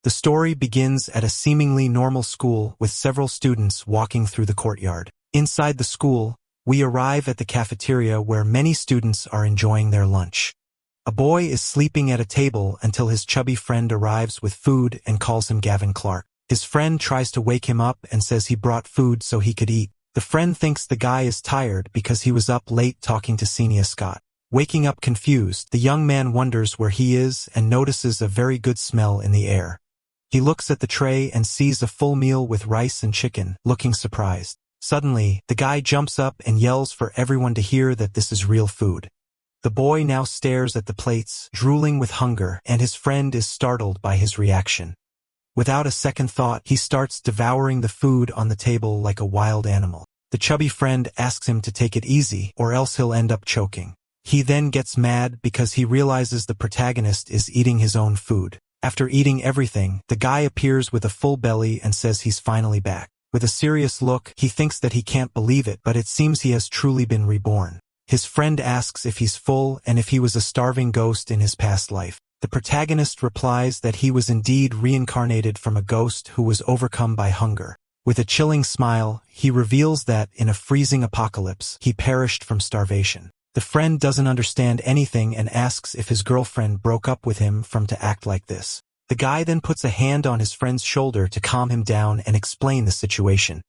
The story begins at a seemingly normal school with several students walking through the courtyard. Inside the school, we arrive at the cafeteria where many students are enjoying their lunch. A boy is sleeping at a table until his chubby friend arrives with food and calls him Gavin Clark. His friend tries to wake him up and says he brought food so he could eat. The friend thinks the guy is tired because he was up late talking to Senia Scott. Waking up confused, the young man wonders where he is and notices a very good smell in the air. He looks at the tray and sees a full meal with rice and chicken, looking surprised. Suddenly, the guy jumps up and yells for everyone to hear that this is real food. The boy now stares at the plates, drooling with hunger, and his friend is startled by his reaction. Without a second thought, he starts devouring the food on the table like a wild animal. The chubby friend asks him to take it easy, or else he'll end up choking. He then gets mad because he realizes the protagonist is eating his own food. After eating everything, the guy appears with a full belly and says he's finally back. With a serious look, he thinks that he can't believe it, but it seems he has truly been reborn. His friend asks if he's full and if he was a starving ghost in his past life. The protagonist replies that he was indeed reincarnated from a ghost who was overcome by hunger. With a chilling smile, he reveals that, in a freezing apocalypse, he perished from starvation. The friend doesn't understand anything and asks if his girlfriend broke up with him to act like this. The guy then puts a hand on his friend's shoulder to calm him down and explain the situation.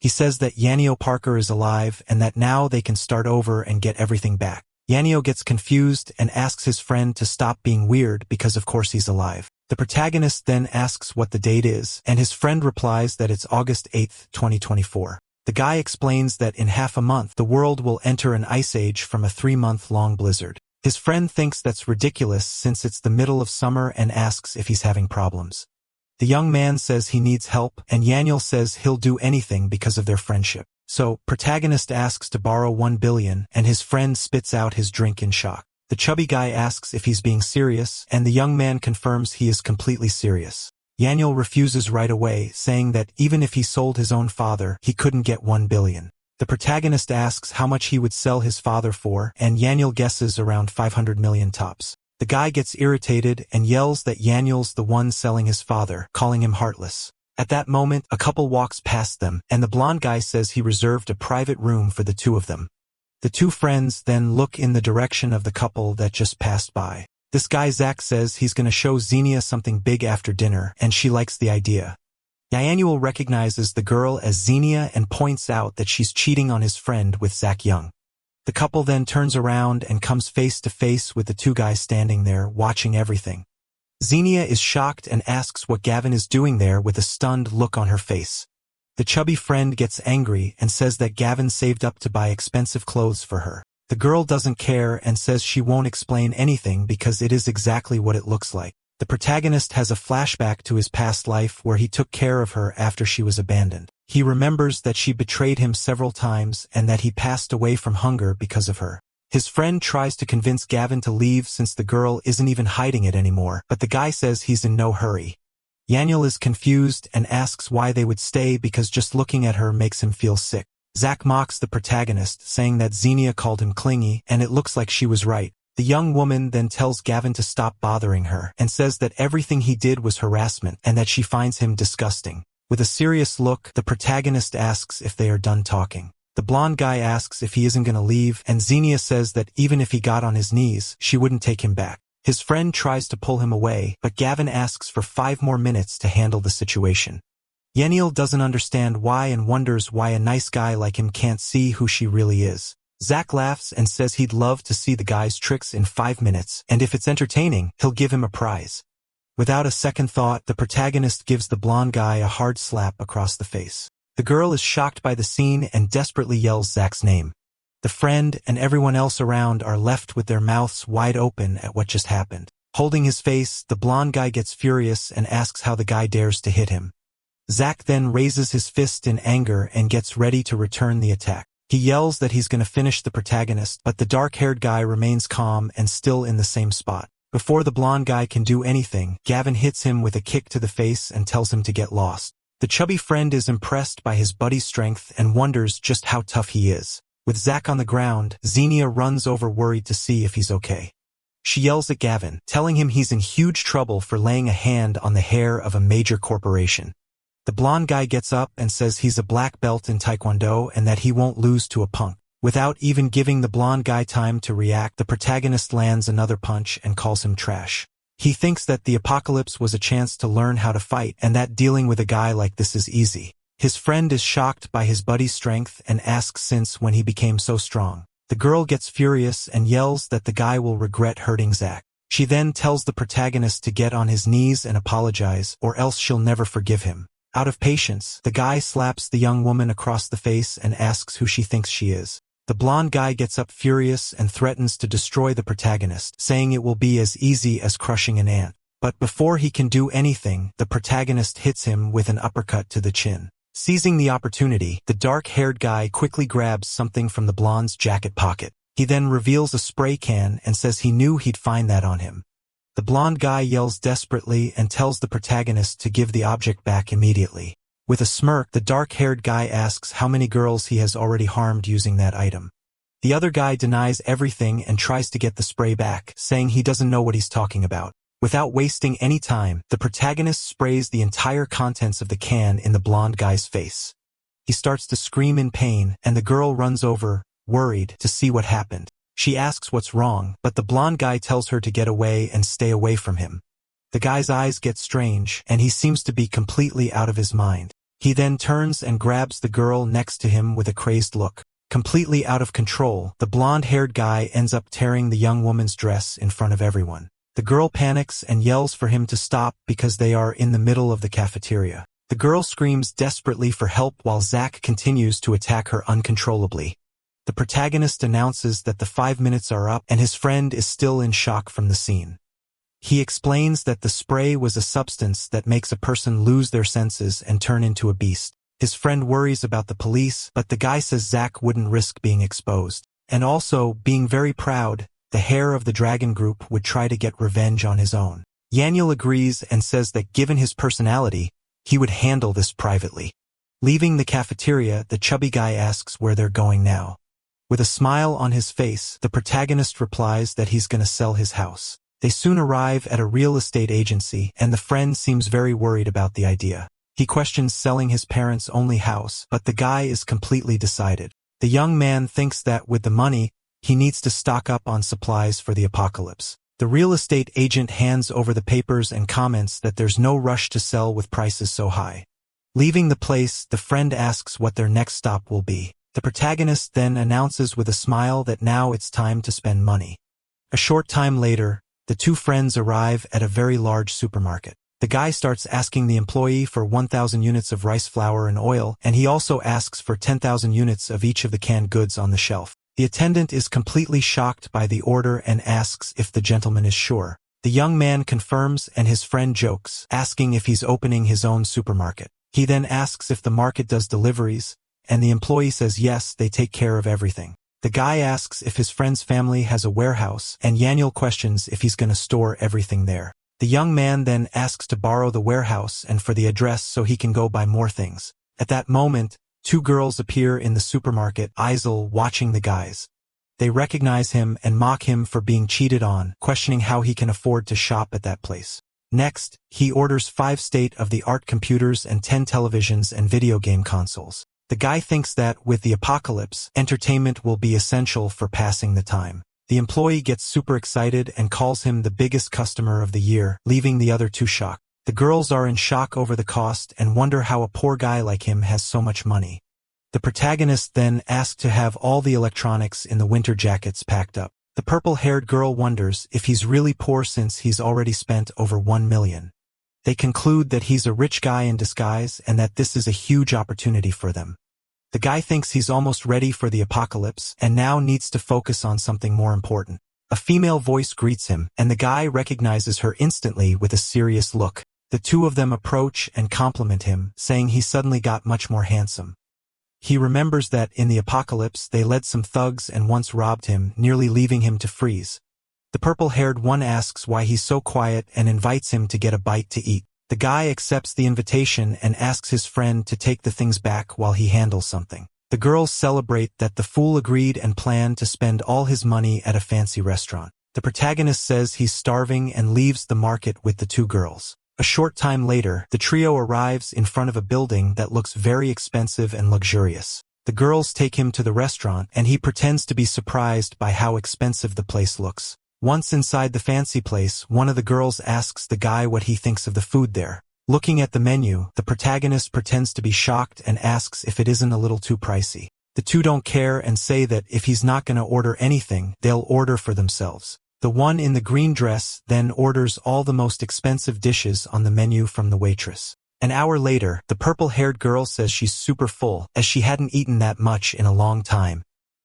He says that Yahello Parker is alive and that now they can start over and get everything back. Yahello gets confused and asks his friend to stop being weird because of course he's alive. The protagonist then asks what the date is, and his friend replies that it's August 8, 2024. The guy explains that in half a month the world will enter an ice age from a 3-month-long blizzard. His friend thinks that's ridiculous since it's the middle of summer and asks if he's having problems. The young man says he needs help, and Yahello says he'll do anything because of their friendship. So, protagonist asks to borrow 1 billion, and his friend spits out his drink in shock. The chubby guy asks if he's being serious, and the young man confirms he is completely serious. Yahello refuses right away, saying that even if he sold his own father, he couldn't get 1 billion. The protagonist asks how much he would sell his father for, and Yahello guesses around 500 million tops. The guy gets irritated and yells that Yahello's the one selling his father, calling him heartless. At that moment, a couple walks past them, and the blonde guy says he reserved a private room for the two of them. The two friends then look in the direction of the couple that just passed by. This guy Zach says he's gonna show Xenia something big after dinner, and she likes the idea. Yahello recognizes the girl as Xenia and points out that she's cheating on his friend with Zach Young. The couple then turns around and comes face to face with the two guys standing there, watching everything. Xenia is shocked and asks what Gavin is doing there with a stunned look on her face. The chubby friend gets angry and says that Gavin saved up to buy expensive clothes for her. The girl doesn't care and says she won't explain anything because it is exactly what it looks like. The protagonist has a flashback to his past life where he took care of her after she was abandoned. He remembers that she betrayed him several times and that he passed away from hunger because of her. His friend tries to convince Gavin to leave since the girl isn't even hiding it anymore, but the guy says he's in no hurry. Yahello is confused and asks why they would stay because just looking at her makes him feel sick. Zach mocks the protagonist, saying that Xenia called him clingy, and it looks like she was right. The young woman then tells Gavin to stop bothering her and says that everything he did was harassment and that she finds him disgusting. With a serious look, the protagonist asks if they are done talking. The blonde guy asks if he isn't gonna leave, and Xenia says that even if he got on his knees, she wouldn't take him back. His friend tries to pull him away, but Gavin asks for 5 more minutes to handle the situation. Yahello doesn't understand why and wonders why a nice guy like him can't see who she really is. Zach laughs and says he'd love to see the guy's tricks in 5 minutes, and if it's entertaining, he'll give him a prize. Without a second thought, the protagonist gives the blonde guy a hard slap across the face. The girl is shocked by the scene and desperately yells Zach's name. The friend and everyone else around are left with their mouths wide open at what just happened. Holding his face, the blonde guy gets furious and asks how the guy dares to hit him. Zach then raises his fist in anger and gets ready to return the attack. He yells that he's gonna finish the protagonist, but the dark-haired guy remains calm and still in the same spot. Before the blonde guy can do anything, Gavin hits him with a kick to the face and tells him to get lost. The chubby friend is impressed by his buddy's strength and wonders just how tough he is. With Zach on the ground, Xenia runs over worried to see if he's okay. She yells at Gavin, telling him he's in huge trouble for laying a hand on the hair of a major corporation. The blonde guy gets up and says he's a black belt in Taekwondo and that he won't lose to a punk. Without even giving the blonde guy time to react, the protagonist lands another punch and calls him trash. He thinks that the apocalypse was a chance to learn how to fight and that dealing with a guy like this is easy. His friend is shocked by his buddy's strength and asks since when he became so strong. The girl gets furious and yells that the guy will regret hurting Zach. She then tells the protagonist to get on his knees and apologize, or else she'll never forgive him. Out of patience, the guy slaps the young woman across the face and asks who she thinks she is. The blonde guy gets up furious and threatens to destroy the protagonist, saying it will be as easy as crushing an ant. But before he can do anything, the protagonist hits him with an uppercut to the chin. Seizing the opportunity, the dark-haired guy quickly grabs something from the blonde's jacket pocket. He then reveals a spray can and says he knew he'd find that on him. The blonde guy yells desperately and tells the protagonist to give the object back immediately. With a smirk, the dark-haired guy asks how many girls he has already harmed using that item. The other guy denies everything and tries to get the spray back, saying he doesn't know what he's talking about. Without wasting any time, the protagonist sprays the entire contents of the can in the blonde guy's face. He starts to scream in pain, and the girl runs over, worried, to see what happened. She asks what's wrong, but the blonde guy tells her to get away and stay away from him. The guy's eyes get strange, and he seems to be completely out of his mind. He then turns and grabs the girl next to him with a crazed look. Completely out of control, the blonde-haired guy ends up tearing the young woman's dress in front of everyone. The girl panics and yells for him to stop because they are in the middle of the cafeteria. The girl screams desperately for help while Zach continues to attack her uncontrollably. The protagonist announces that the 5 minutes are up and his friend is still in shock from the scene. He explains that the spray was a substance that makes a person lose their senses and turn into a beast. His friend worries about the police, but the guy says Zach wouldn't risk being exposed. And also, being very proud, the heir of the dragon group would try to get revenge on his own. Yahello agrees and says that given his personality, he would handle this privately. Leaving the cafeteria, the chubby guy asks where they're going now. With a smile on his face, the protagonist replies that he's gonna sell his house. They soon arrive at a real estate agency, and the friend seems very worried about the idea. He questions selling his parents' only house, but the guy is completely decided. The young man thinks that with the money, he needs to stock up on supplies for the apocalypse. The real estate agent hands over the papers and comments that there's no rush to sell with prices so high. Leaving the place, the friend asks what their next stop will be. The protagonist then announces with a smile that now it's time to spend money. A short time later, the two friends arrive at a very large supermarket. The guy starts asking the employee for 1,000 units of rice flour and oil, and he also asks for 10,000 units of each of the canned goods on the shelf. The attendant is completely shocked by the order and asks if the gentleman is sure. The young man confirms and his friend jokes, asking if he's opening his own supermarket. He then asks if the market does deliveries, and the employee says yes, they take care of everything. The guy asks if his friend's family has a warehouse, and Yahello questions if he's gonna store everything there. The young man then asks to borrow the warehouse and for the address so he can go buy more things. At that moment, two girls appear in the supermarket, Isel watching the guys. They recognize him and mock him for being cheated on, questioning how he can afford to shop at that place. Next, he orders 5 state-of-the-art computers and 10 televisions and video game consoles. The guy thinks that, with the apocalypse, entertainment will be essential for passing the time. The employee gets super excited and calls him the biggest customer of the year, leaving the other two shocked. The girls are in shock over the cost and wonder how a poor guy like him has so much money. The protagonist then asks to have all the electronics in the winter jackets packed up. The purple-haired girl wonders if he's really poor since he's already spent over 1 million. They conclude that he's a rich guy in disguise and that this is a huge opportunity for them. The guy thinks he's almost ready for the apocalypse and now needs to focus on something more important. A female voice greets him, and the guy recognizes her instantly with a serious look. The two of them approach and compliment him, saying he suddenly got much more handsome. He remembers that in the apocalypse they led some thugs and once robbed him, nearly leaving him to freeze. The purple-haired one asks why he's so quiet and invites him to get a bite to eat. The guy accepts the invitation and asks his friend to take the things back while he handles something. The girls celebrate that the fool agreed and planned to spend all his money at a fancy restaurant. The protagonist says he's starving and leaves the market with the two girls. A short time later, the trio arrives in front of a building that looks very expensive and luxurious. The girls take him to the restaurant, and he pretends to be surprised by how expensive the place looks. Once inside the fancy place, one of the girls asks the guy what he thinks of the food there. Looking at the menu, the protagonist pretends to be shocked and asks if it isn't a little too pricey. The two don't care and say that if he's not gonna order anything, they'll order for themselves. The one in the green dress then orders all the most expensive dishes on the menu from the waitress. An hour later, the purple-haired girl says she's super full, as she hadn't eaten that much in a long time.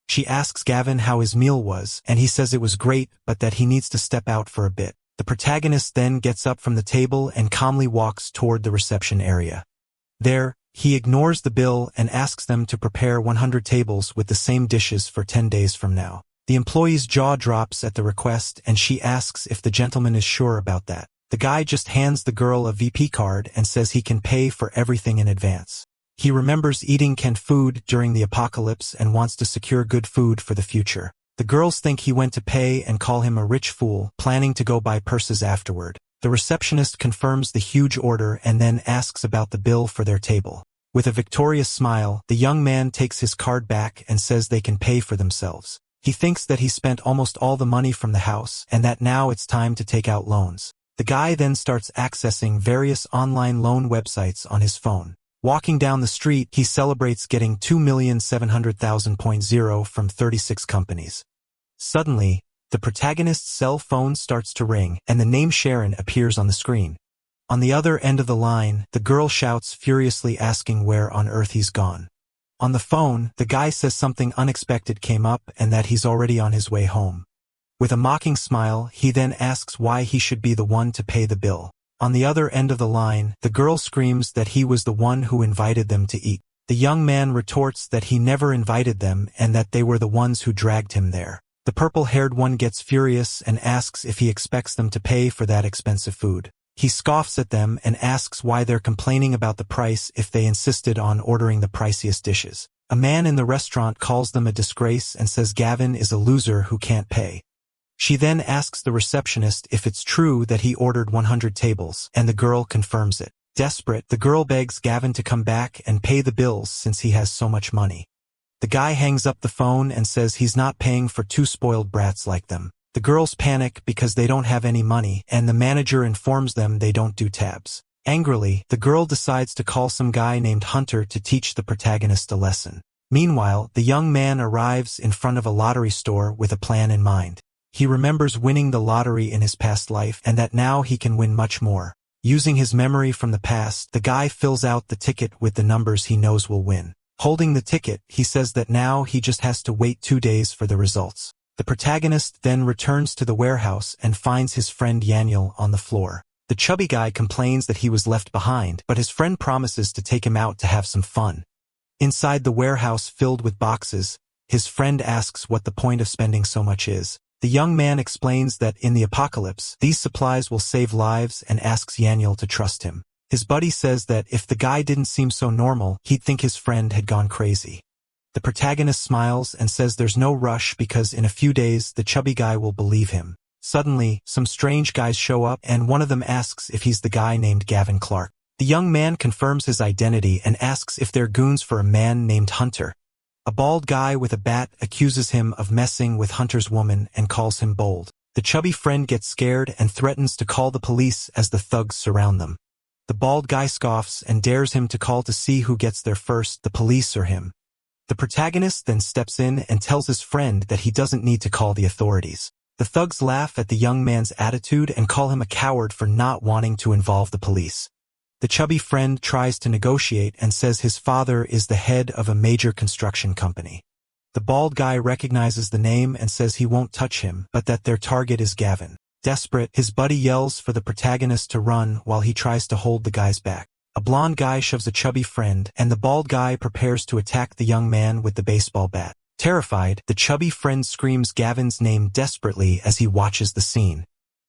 She asks Gavin how his meal was, and he says it was great, but that he needs to step out for a bit. The protagonist then gets up from the table and calmly walks toward the reception area. There, he ignores the bill and asks them to prepare 100 tables with the same dishes for 10 days from now. The employee's jaw drops at the request, and she asks if the gentleman is sure about that. The guy just hands the girl a VP card and says he can pay for everything in advance. He remembers eating canned food during the apocalypse and wants to secure good food for the future. The girls think he went to pay and call him a rich fool, planning to go buy purses afterward. The receptionist confirms the huge order and then asks about the bill for their table. With a victorious smile, the young man takes his card back and says they can pay for themselves. He thinks that he spent almost all the money from the house and that now it's time to take out loans. The guy then starts accessing various online loan websites on his phone. Walking down the street, he celebrates getting 2,700,000.0 from 36 companies. Suddenly, the protagonist's cell phone starts to ring, and the name Sharon appears on the screen. On the other end of the line, the girl shouts furiously asking where on earth he's gone. On the phone, the guy says something unexpected came up and that he's already on his way home. With a mocking smile, he then asks why he should be the one to pay the bill. On the other end of the line, the girl screams that he was the one who invited them to eat. The young man retorts that he never invited them and that they were the ones who dragged him there. The purple-haired one gets furious and asks if he expects them to pay for that expensive food. He scoffs at them and asks why they're complaining about the price if they insisted on ordering the priciest dishes. A man in the restaurant calls them a disgrace and says Gavin is a loser who can't pay. She then asks the receptionist if it's true that he ordered 100 tables, and the girl confirms it. Desperate, the girl begs Gavin to come back and pay the bills since he has so much money. The guy hangs up the phone and says he's not paying for two spoiled brats like them. The girls panic because they don't have any money, and the manager informs them they don't do tabs. Angrily, the girl decides to call some guy named Hunter to teach the protagonist a lesson. Meanwhile, the young man arrives in front of a lottery store with a plan in mind. He remembers winning the lottery in his past life and that now he can win much more. Using his memory from the past, the guy fills out the ticket with the numbers he knows will win. Holding the ticket, he says that now he just has to wait 2 days for the results. The protagonist then returns to the warehouse and finds his friend Yahello on the floor. The chubby guy complains that he was left behind, but his friend promises to take him out to have some fun. Inside the warehouse filled with boxes, his friend asks what the point of spending so much is. The young man explains that in the apocalypse, these supplies will save lives and asks Yahello to trust him. His buddy says that if the guy didn't seem so normal, he'd think his friend had gone crazy. The protagonist smiles and says there's no rush because in a few days the chubby guy will believe him. Suddenly, some strange guys show up and one of them asks if he's the guy named Gavin Clark. The young man confirms his identity and asks if they're goons for a man named Hunter. A bald guy with a bat accuses him of messing with Hunter's woman and calls him bold. The chubby friend gets scared and threatens to call the police as the thugs surround them. The bald guy scoffs and dares him to call to see who gets there first, the police or him. The protagonist then steps in and tells his friend that he doesn't need to call the authorities. The thugs laugh at the young man's attitude and call him a coward for not wanting to involve the police. The chubby friend tries to negotiate and says his father is the head of a major construction company. The bald guy recognizes the name and says he won't touch him, but that their target is Gavin. Desperate, his buddy yells for the protagonist to run while he tries to hold the guy's back. A blonde guy shoves a chubby friend, and the bald guy prepares to attack the young man with the baseball bat. Terrified, the chubby friend screams Gavin's name desperately as he watches the scene.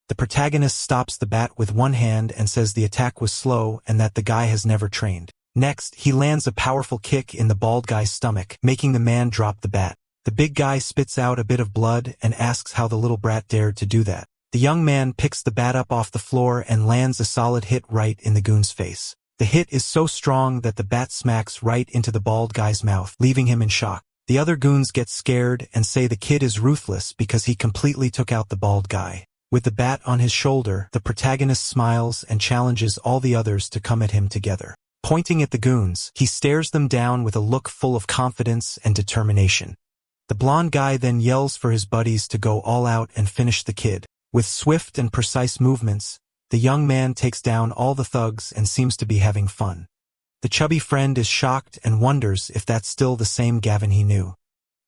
The protagonist stops the bat with one hand and says the attack was slow and that the guy has never trained. Next, he lands a powerful kick in the bald guy's stomach, making the man drop the bat. The big guy spits out a bit of blood and asks how the little brat dared to do that. The young man picks the bat up off the floor and lands a solid hit right in the goon's face. The hit is so strong that the bat smacks right into the bald guy's mouth, leaving him in shock. The other goons get scared and say the kid is ruthless because he completely took out the bald guy. With the bat on his shoulder, the protagonist smiles and challenges all the others to come at him together. Pointing at the goons, he stares them down with a look full of confidence and determination. The blond guy then yells for his buddies to go all out and finish the kid. With swift and precise movements, the young man takes down all the thugs and seems to be having fun. The chubby friend is shocked and wonders if that's still the same Gavin he knew.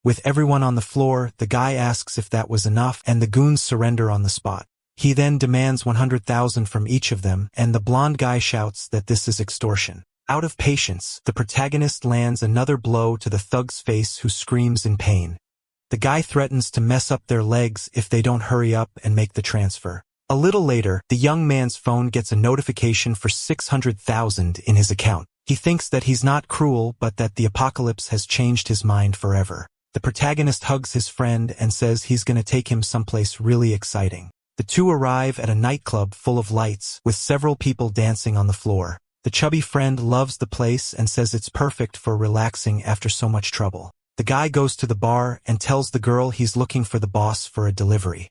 With everyone on the floor, the guy asks if that was enough and the goons surrender on the spot. He then demands 100,000 from each of them and the blond guy shouts that this is extortion. Out of patience, the protagonist lands another blow to the thug's face who screams in pain. The guy threatens to mess up their legs if they don't hurry up and make the transfer. A little later, the young man's phone gets a notification for 600,000 in his account. He thinks that he's not cruel but that the apocalypse has changed his mind forever. The protagonist hugs his friend and says he's gonna take him someplace really exciting. The two arrive at a nightclub full of lights with several people dancing on the floor. The chubby friend loves the place and says it's perfect for relaxing after so much trouble. The guy goes to the bar and tells the girl he's looking for the boss for a delivery.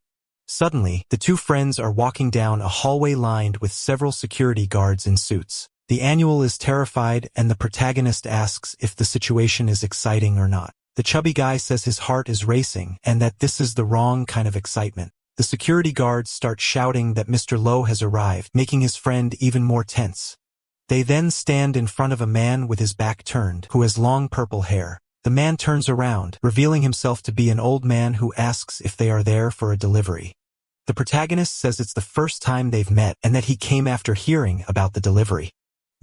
Suddenly, the two friends are walking down a hallway lined with several security guards in suits. The annual is terrified and the protagonist asks if the situation is exciting or not. The chubby guy says his heart is racing and that this is the wrong kind of excitement. The security guards start shouting that Mr. Lowe has arrived, making his friend even more tense. They then stand in front of a man with his back turned, who has long purple hair. The man turns around, revealing himself to be an old man who asks if they are there for a delivery. The protagonist says it's the first time they've met and that he came after hearing about the delivery.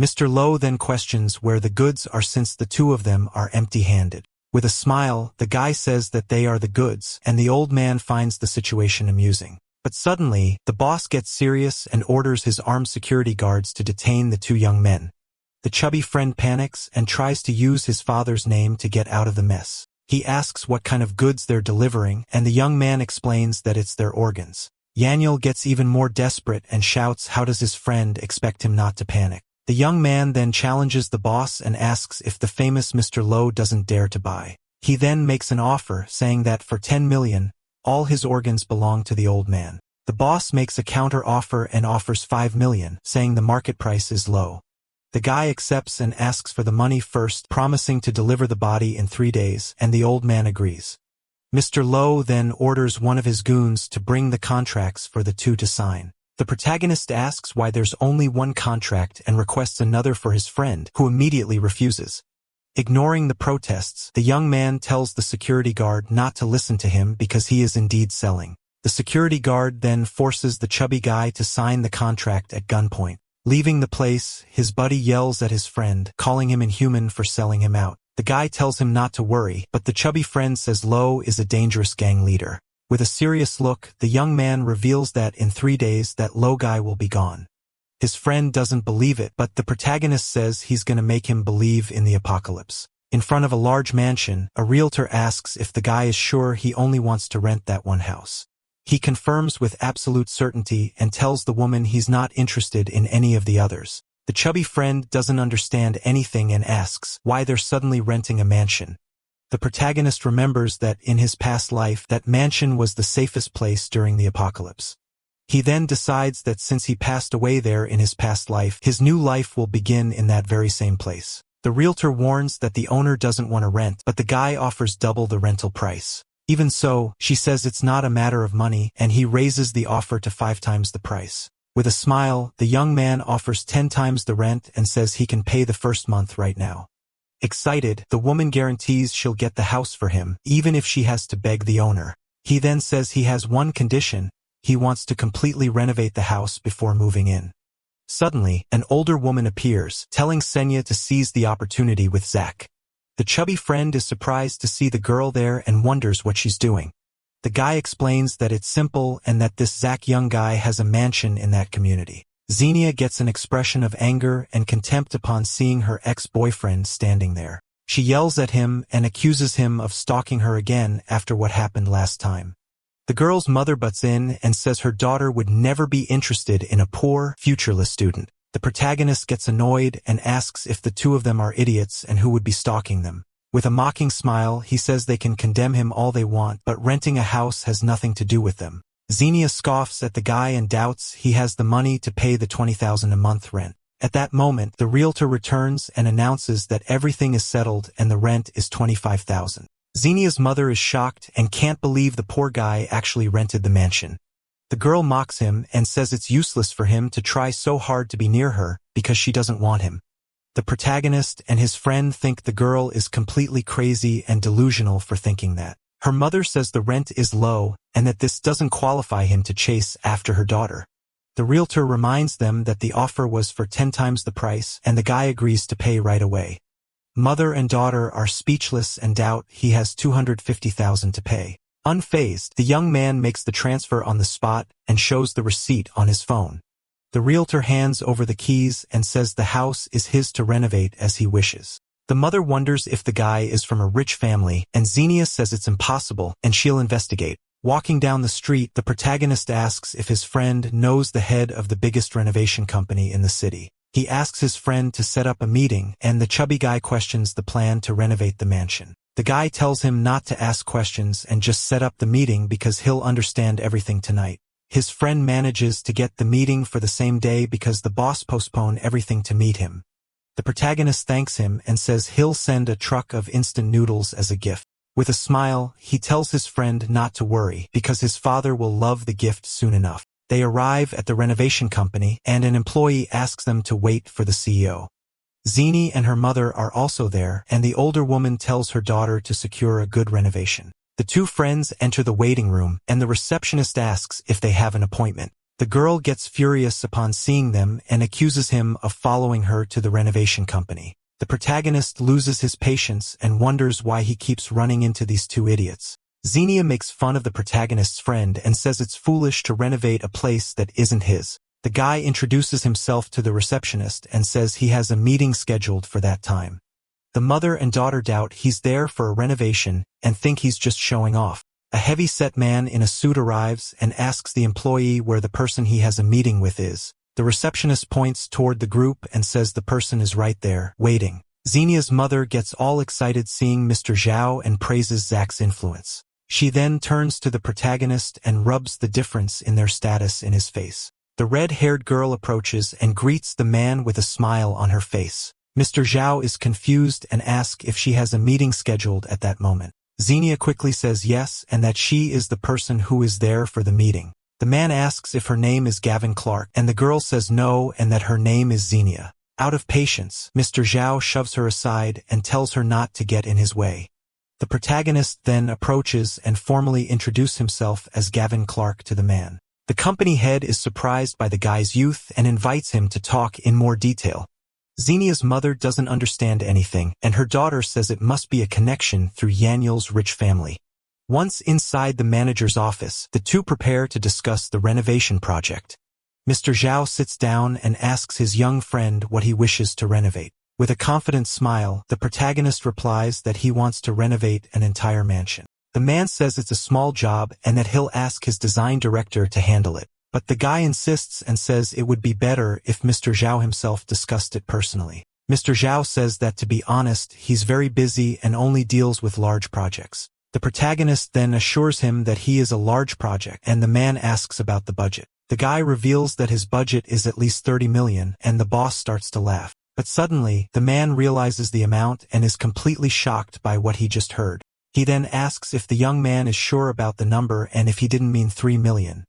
Mr. Lowe then questions where the goods are since the two of them are empty-handed. With a smile, the guy says that they are the goods, and the old man finds the situation amusing. But suddenly, the boss gets serious and orders his armed security guards to detain the two young men. The chubby friend panics and tries to use his father's name to get out of the mess. He asks what kind of goods they're delivering, and the young man explains that it's their organs. Yahello gets even more desperate and shouts how does his friend expect him not to panic. The young man then challenges the boss and asks if the famous Mr. Lowe doesn't dare to buy. He then makes an offer saying that for 10 million, all his organs belong to the old man. The boss makes a counter offer and offers 5 million, saying the market price is low. The guy accepts and asks for the money first, promising to deliver the body in 3 days, and the old man agrees. Mr. Lowe then orders one of his goons to bring the contracts for the two to sign. The protagonist asks why there's only one contract and requests another for his friend, who immediately refuses. Ignoring the protests, the young man tells the security guard not to listen to him because he is indeed selling. The security guard then forces the chubby guy to sign the contract at gunpoint. Leaving the place, his buddy yells at his friend, calling him inhuman for selling him out. The guy tells him not to worry, but the chubby friend says Lowe is a dangerous gang leader. With a serious look, the young man reveals that in 3 days that Lowe guy will be gone. His friend doesn't believe it, but the protagonist says he's gonna make him believe in the apocalypse. In front of a large mansion, a realtor asks if the guy is sure he only wants to rent that one house. He confirms with absolute certainty and tells the woman he's not interested in any of the others. The chubby friend doesn't understand anything and asks why they're suddenly renting a mansion. The protagonist remembers that in his past life, that mansion was the safest place during the apocalypse. He then decides that since he passed away there in his past life, his new life will begin in that very same place. The realtor warns that the owner doesn't want to rent, but the guy offers double the rental price. Even so, she says it's not a matter of money, and he raises the offer to 5 times the price. With a smile, the young man offers 10 times the rent and says he can pay the first month right now. Excited, the woman guarantees she'll get the house for him, even if she has to beg the owner. He then says he has one condition: he wants to completely renovate the house before moving in. Suddenly, an older woman appears, telling Senya to seize the opportunity with Zach. The chubby friend is surprised to see the girl there and wonders what she's doing. The guy explains that it's simple and that this Zach young guy has a mansion in that community. Xenia gets an expression of anger and contempt upon seeing her ex-boyfriend standing there. She yells at him and accuses him of stalking her again after what happened last time. The girl's mother butts in and says her daughter would never be interested in a poor, futureless student. The protagonist gets annoyed and asks if the two of them are idiots and who would be stalking them. With a mocking smile, he says they can condemn him all they want, but renting a house has nothing to do with them. Xenia scoffs at the guy and doubts he has the money to pay the $20,000 a month rent. At that moment, the realtor returns and announces that everything is settled and the rent is $25,000. Xenia's mother is shocked and can't believe the poor guy actually rented the mansion. The girl mocks him and says it's useless for him to try so hard to be near her because she doesn't want him. The protagonist and his friend think the girl is completely crazy and delusional for thinking that. Her mother says the rent is low and that this doesn't qualify him to chase after her daughter. The realtor reminds them that the offer was for 10 times the price and the guy agrees to pay right away. Mother and daughter are speechless and doubt he has $250,000 to pay. Unfazed, the young man makes the transfer on the spot and shows the receipt on his phone. The realtor hands over the keys and says the house is his to renovate as he wishes. The mother wonders if the guy is from a rich family, and Xenia says it's impossible and she'll investigate. Walking down the street, the protagonist asks if his friend knows the head of the biggest renovation company in the city. He asks his friend to set up a meeting, and the chubby guy questions the plan to renovate the mansion. The guy tells him not to ask questions and just set up the meeting because he'll understand everything tonight. His friend manages to get the meeting for the same day because the boss postponed everything to meet him. The protagonist thanks him and says he'll send a truck of instant noodles as a gift. With a smile, he tells his friend not to worry because his father will love the gift soon enough. They arrive at the renovation company and an employee asks them to wait for the CEO. Xenia and her mother are also there, and the older woman tells her daughter to secure a good renovation. The two friends enter the waiting room, and the receptionist asks if they have an appointment. The girl gets furious upon seeing them and accuses him of following her to the renovation company. The protagonist loses his patience and wonders why he keeps running into these two idiots. Xenia makes fun of the protagonist's friend and says it's foolish to renovate a place that isn't his. The guy introduces himself to the receptionist and says he has a meeting scheduled for that time. The mother and daughter doubt he's there for a renovation and think he's just showing off. A heavy-set man in a suit arrives and asks the employee where the person he has a meeting with is. The receptionist points toward the group and says the person is right there, waiting. Xenia's mother gets all excited seeing Mr. Zhao and praises Zach's influence. She then turns to the protagonist and rubs the difference in their status in his face. The red-haired girl approaches and greets the man with a smile on her face. Mr. Zhao is confused and asks if she has a meeting scheduled at that moment. Xenia quickly says yes and that she is the person who is there for the meeting. The man asks if her name is Gavin Clark, and the girl says no and that her name is Xenia. Out of patience, Mr. Zhao shoves her aside and tells her not to get in his way. The protagonist then approaches and formally introduces himself as Gavin Clark to the man. The company head is surprised by the guy's youth and invites him to talk in more detail. Xenia's mother doesn't understand anything, and her daughter says it must be a connection through Yaniel's rich family. Once inside the manager's office, the two prepare to discuss the renovation project. Mr. Zhao sits down and asks his young friend what he wishes to renovate. With a confident smile, the protagonist replies that he wants to renovate an entire mansion. The man says it's a small job and that he'll ask his design director to handle it. But the guy insists and says it would be better if Mr. Zhao himself discussed it personally. Mr. Zhao says that to be honest, he's very busy and only deals with large projects. The protagonist then assures him that he is a large project, and the man asks about the budget. The guy reveals that his budget is at least 30 million, and the boss starts to laugh. But suddenly, the man realizes the amount and is completely shocked by what he just heard. He then asks if the young man is sure about the number and if he didn't mean 3 million.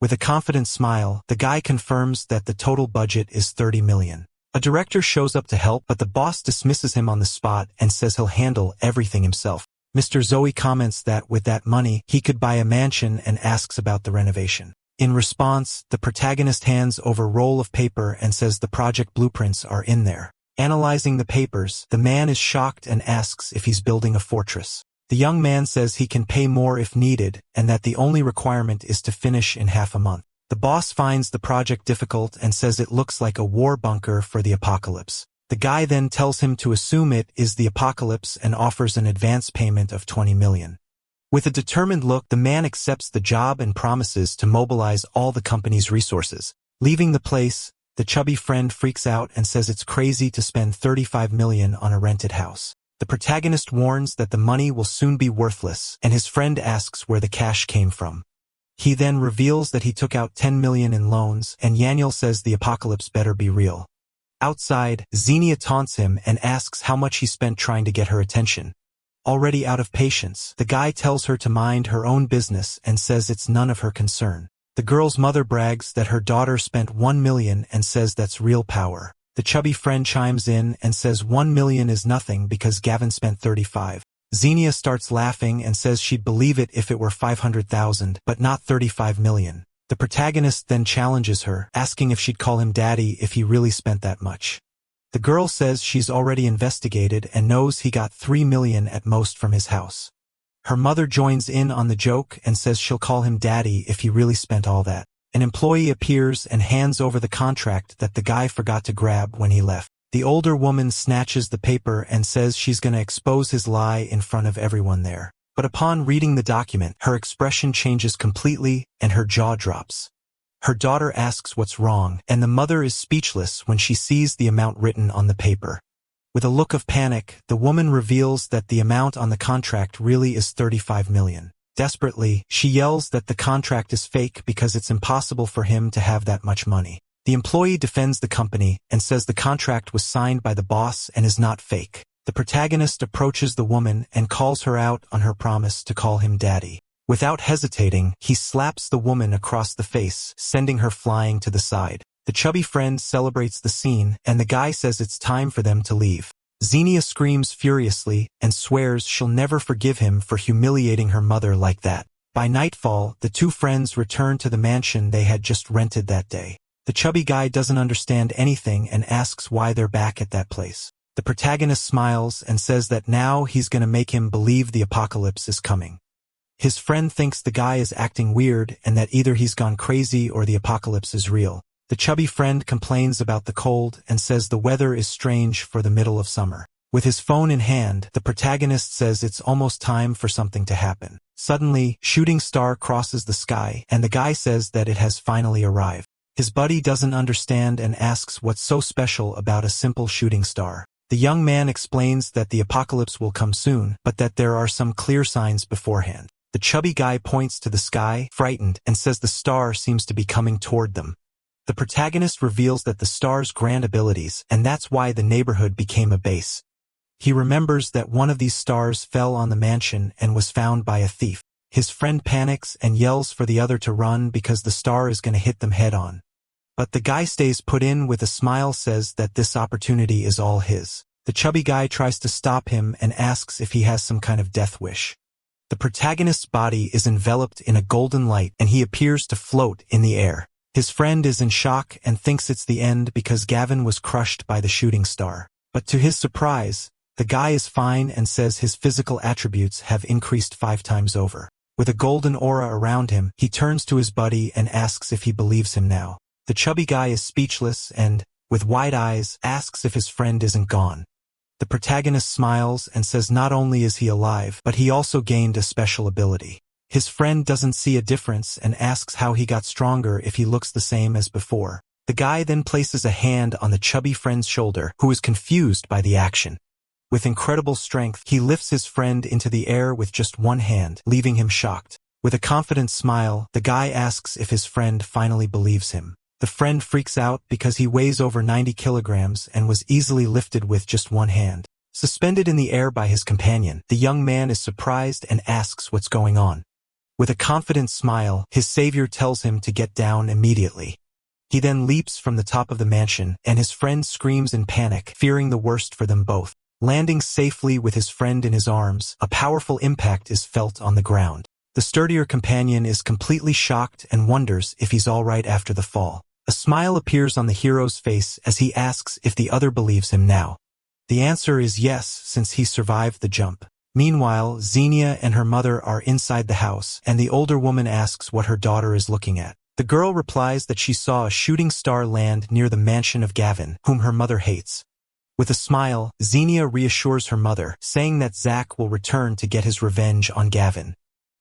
With a confident smile, the guy confirms that the total budget is 30 million. A director shows up to help, but the boss dismisses him on the spot and says he'll handle everything himself. Mr. Zoe comments that with that money, he could buy a mansion and asks about the renovation. In response, the protagonist hands over a roll of paper and says the project blueprints are in there. Analyzing the papers, the man is shocked and asks if he's building a fortress. The young man says he can pay more if needed and that the only requirement is to finish in half a month. The boss finds the project difficult and says it looks like a war bunker for the apocalypse. The guy then tells him to assume it is the apocalypse and offers an advance payment of 20 million. With a determined look, the man accepts the job and promises to mobilize all the company's resources. Leaving the place, the chubby friend freaks out and says it's crazy to spend 35 million on a rented house. The protagonist warns that the money will soon be worthless, and his friend asks where the cash came from. He then reveals that he took out 10 million in loans, and Yahello says the apocalypse better be real. Outside, Xenia taunts him and asks how much he spent trying to get her attention. Already out of patience, the guy tells her to mind her own business and says it's none of her concern. The girl's mother brags that her daughter spent 1 million and says that's real power. The chubby friend chimes in and says 1 million is nothing because Gavin spent 35. Xenia starts laughing and says she'd believe it if it were 500,000, but not 35 million. The protagonist then challenges her, asking if she'd call him daddy if he really spent that much. The girl says she's already investigated and knows he got 3 million at most from his house. Her mother joins in on the joke and says she'll call him daddy if he really spent all that. An employee appears and hands over the contract that the guy forgot to grab when he left. The older woman snatches the paper and says she's gonna expose his lie in front of everyone there. But upon reading the document, her expression changes completely and her jaw drops. Her daughter asks what's wrong, and the mother is speechless when she sees the amount written on the paper. With a look of panic, the woman reveals that the amount on the contract really is 35 million. Desperately, she yells that the contract is fake because it's impossible for him to have that much money. The employee defends the company and says the contract was signed by the boss and is not fake. The protagonist approaches the woman and calls her out on her promise to call him daddy. Without hesitating, he slaps the woman across the face, sending her flying to the side. The chubby friend celebrates the scene, and the guy says it's time for them to leave. Xenia screams furiously and swears she'll never forgive him for humiliating her mother like that. By nightfall, the two friends return to the mansion they had just rented that day. The chubby guy doesn't understand anything and asks why they're back at that place. The protagonist smiles and says that now he's gonna make him believe the apocalypse is coming. His friend thinks the guy is acting weird and that either he's gone crazy or the apocalypse is real. The chubby friend complains about the cold and says the weather is strange for the middle of summer. With his phone in hand, the protagonist says it's almost time for something to happen. Suddenly, shooting star crosses the sky, and the guy says that it has finally arrived. His buddy doesn't understand and asks what's so special about a simple shooting star. The young man explains that the apocalypse will come soon, but that there are some clear signs beforehand. The chubby guy points to the sky, frightened, and says the star seems to be coming toward them. The protagonist reveals that the star's grand abilities, and that's why the neighborhood became a base. He remembers that one of these stars fell on the mansion and was found by a thief. His friend panics and yells for the other to run because the star is going to hit them head on. But the guy stays put in with a smile, says that this opportunity is all his. The chubby guy tries to stop him and asks if he has some kind of death wish. The protagonist's body is enveloped in a golden light and he appears to float in the air. His friend is in shock and thinks it's the end because Gavin was crushed by the shooting star. But to his surprise, the guy is fine and says his physical attributes have increased 5 times over. With a golden aura around him, he turns to his buddy and asks if he believes him now. The chubby guy is speechless and, with wide eyes, asks if his friend isn't gone. The protagonist smiles and says not only is he alive, but he also gained a special ability. His friend doesn't see a difference and asks how he got stronger if he looks the same as before. The guy then places a hand on the chubby friend's shoulder, who is confused by the action. With incredible strength, he lifts his friend into the air with just one hand, leaving him shocked. With a confident smile, the guy asks if his friend finally believes him. The friend freaks out because he weighs over 90 kilograms and was easily lifted with just one hand. Suspended in the air by his companion, the young man is surprised and asks what's going on. With a confident smile, his savior tells him to get down immediately. He then leaps from the top of the mansion, and his friend screams in panic, fearing the worst for them both. Landing safely with his friend in his arms, a powerful impact is felt on the ground. The sturdier companion is completely shocked and wonders if he's all right after the fall. A smile appears on the hero's face as he asks if the other believes him now. The answer is yes, since he survived the jump. Meanwhile, Xenia and her mother are inside the house, and the older woman asks what her daughter is looking at. The girl replies that she saw a shooting star land near the mansion of Gavin, whom her mother hates. With a smile, Xenia reassures her mother, saying that Zack will return to get his revenge on Gavin.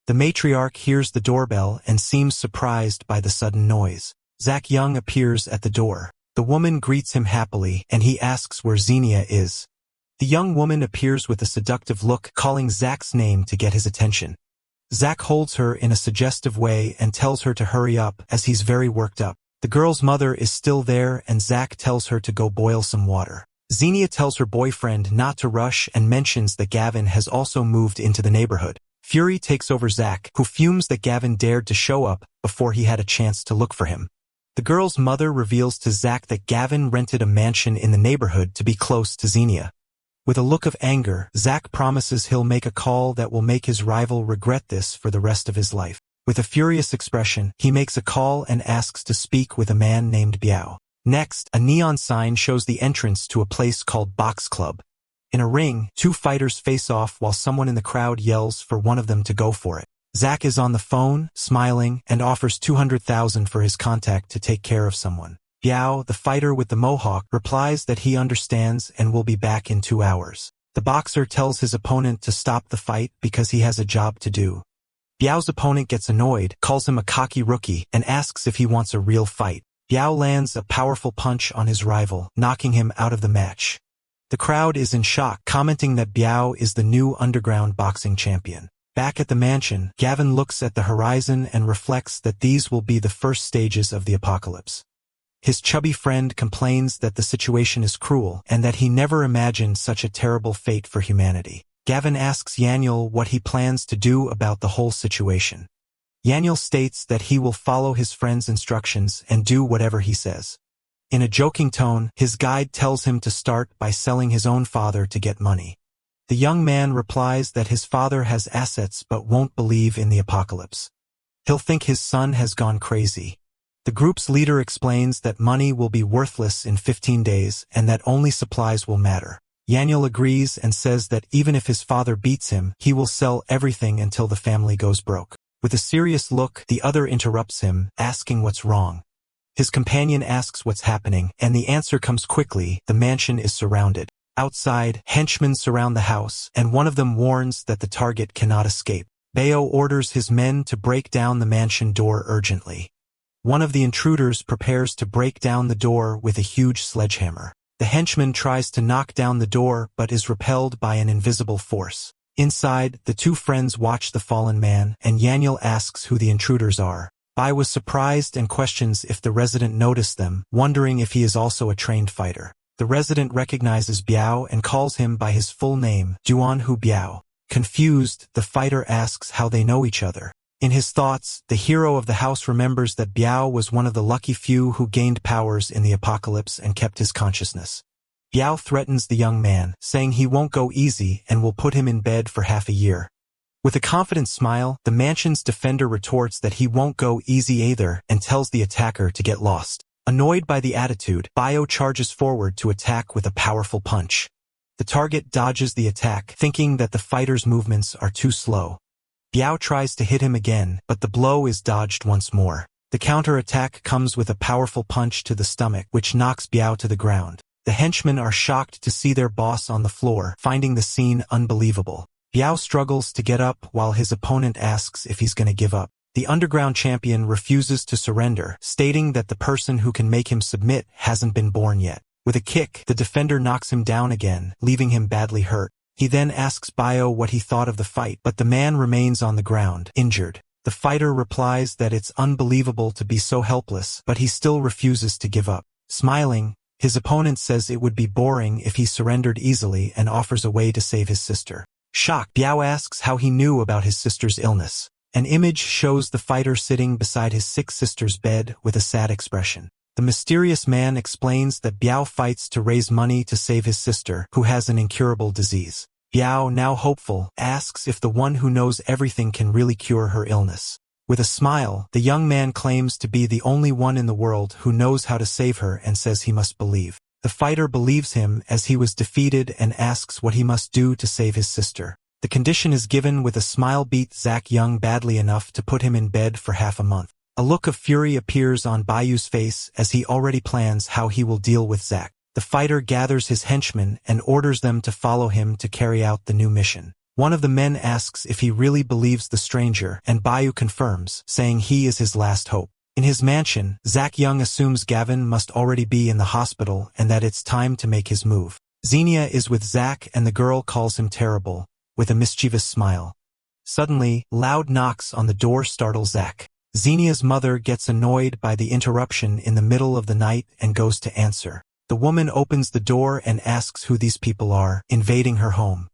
The matriarch hears the doorbell and seems surprised by the sudden noise. Zack Young appears at the door. The woman greets him happily, and he asks where Xenia is. The young woman appears with a seductive look, calling Zack's name to get his attention. Zack holds her in a suggestive way and tells her to hurry up, as he's very worked up. The girl's mother is still there, and Zack tells her to go boil some water. Xenia tells her boyfriend not to rush and mentions that Gavin has also moved into the neighborhood. Fury takes over Zack, who fumes that Gavin dared to show up before he had a chance to look for him. The girl's mother reveals to Zack that Gavin rented a mansion in the neighborhood to be close to Xenia. With a look of anger, Zack promises he'll make a call that will make his rival regret this for the rest of his life. With a furious expression, he makes a call and asks to speak with a man named Biao. Next, a neon sign shows the entrance to a place called Box Club. In a ring, two fighters face off while someone in the crowd yells for one of them to go for it. Zack is on the phone, smiling, and offers 200,000 for his contact to take care of someone. Biao, the fighter with the mohawk, replies that he understands and will be back in 2 hours. The boxer tells his opponent to stop the fight because he has a job to do. Biao's opponent gets annoyed, calls him a cocky rookie, and asks if he wants a real fight. Biao lands a powerful punch on his rival, knocking him out of the match. The crowd is in shock, commenting that Biao is the new underground boxing champion. Back at the mansion, Gavin looks at the horizon and reflects that these will be the first stages of the apocalypse. His chubby friend complains that the situation is cruel and that he never imagined such a terrible fate for humanity. Gavin asks Yahello what he plans to do about the whole situation. Yahello states that he will follow his friend's instructions and do whatever he says. In a joking tone, his guide tells him to start by selling his own father to get money. The young man replies that his father has assets but won't believe in the apocalypse. He'll think his son has gone crazy. The group's leader explains that money will be worthless in 15 days and that only supplies will matter. Yahello agrees and says that even if his father beats him, he will sell everything until the family goes broke. With a serious look, the other interrupts him, asking what's wrong. His companion asks what's happening, and the answer comes quickly: the mansion is surrounded. Outside, henchmen surround the house, and one of them warns that the target cannot escape. Bayo orders his men to break down the mansion door urgently. One of the intruders prepares to break down the door with a huge sledgehammer. The henchman tries to knock down the door but is repelled by an invisible force. Inside, the two friends watch the fallen man, and Yahello asks who the intruders are. Bai was surprised and questions if the resident noticed them, wondering if he is also a trained fighter. The resident recognizes Biao and calls him by his full name, Duanhu Biao. Confused, the fighter asks how they know each other. In his thoughts, the hero of the house remembers that Biao was one of the lucky few who gained powers in the apocalypse and kept his consciousness. Biao threatens the young man, saying he won't go easy and will put him in bed for half a year. With a confident smile, the mansion's defender retorts that he won't go easy either and tells the attacker to get lost. Annoyed by the attitude, Bio charges forward to attack with a powerful punch. The target dodges the attack, thinking that the fighter's movements are too slow. Biao tries to hit him again, but the blow is dodged once more. The counter-attack comes with a powerful punch to the stomach, which knocks Biao to the ground. The henchmen are shocked to see their boss on the floor, finding the scene unbelievable. Biao struggles to get up while his opponent asks if he's going to give up. The underground champion refuses to surrender, stating that the person who can make him submit hasn't been born yet. With a kick, the defender knocks him down again, leaving him badly hurt. He then asks Bio what he thought of the fight, but the man remains on the ground, injured. The fighter replies that it's unbelievable to be so helpless, but he still refuses to give up. Smiling, his opponent says it would be boring if he surrendered easily and offers a way to save his sister. Shocked, Biao asks how he knew about his sister's illness. An image shows the fighter sitting beside his sick sister's bed with a sad expression. The mysterious man explains that Biao fights to raise money to save his sister, who has an incurable disease. Biao, now hopeful, asks if the one who knows everything can really cure her illness. With a smile, the young man claims to be the only one in the world who knows how to save her and says he must believe. The fighter believes him as he was defeated and asks what he must do to save his sister. The condition is given with a smile beat Zack Young badly enough to put him in bed for half a month. A look of fury appears on Bayu's face as he already plans how he will deal with Zack. The fighter gathers his henchmen and orders them to follow him to carry out the new mission. One of the men asks if he really believes the stranger, and Bayu confirms, saying he is his last hope. In his mansion, Zach Young assumes Gavin must already be in the hospital and that it's time to make his move. Xenia is with Zach and the girl calls him terrible, with a mischievous smile. Suddenly, loud knocks on the door startle Zach. Xenia's mother gets annoyed by the interruption in the middle of the night and goes to answer. The woman opens the door and asks who these people are, invading her home.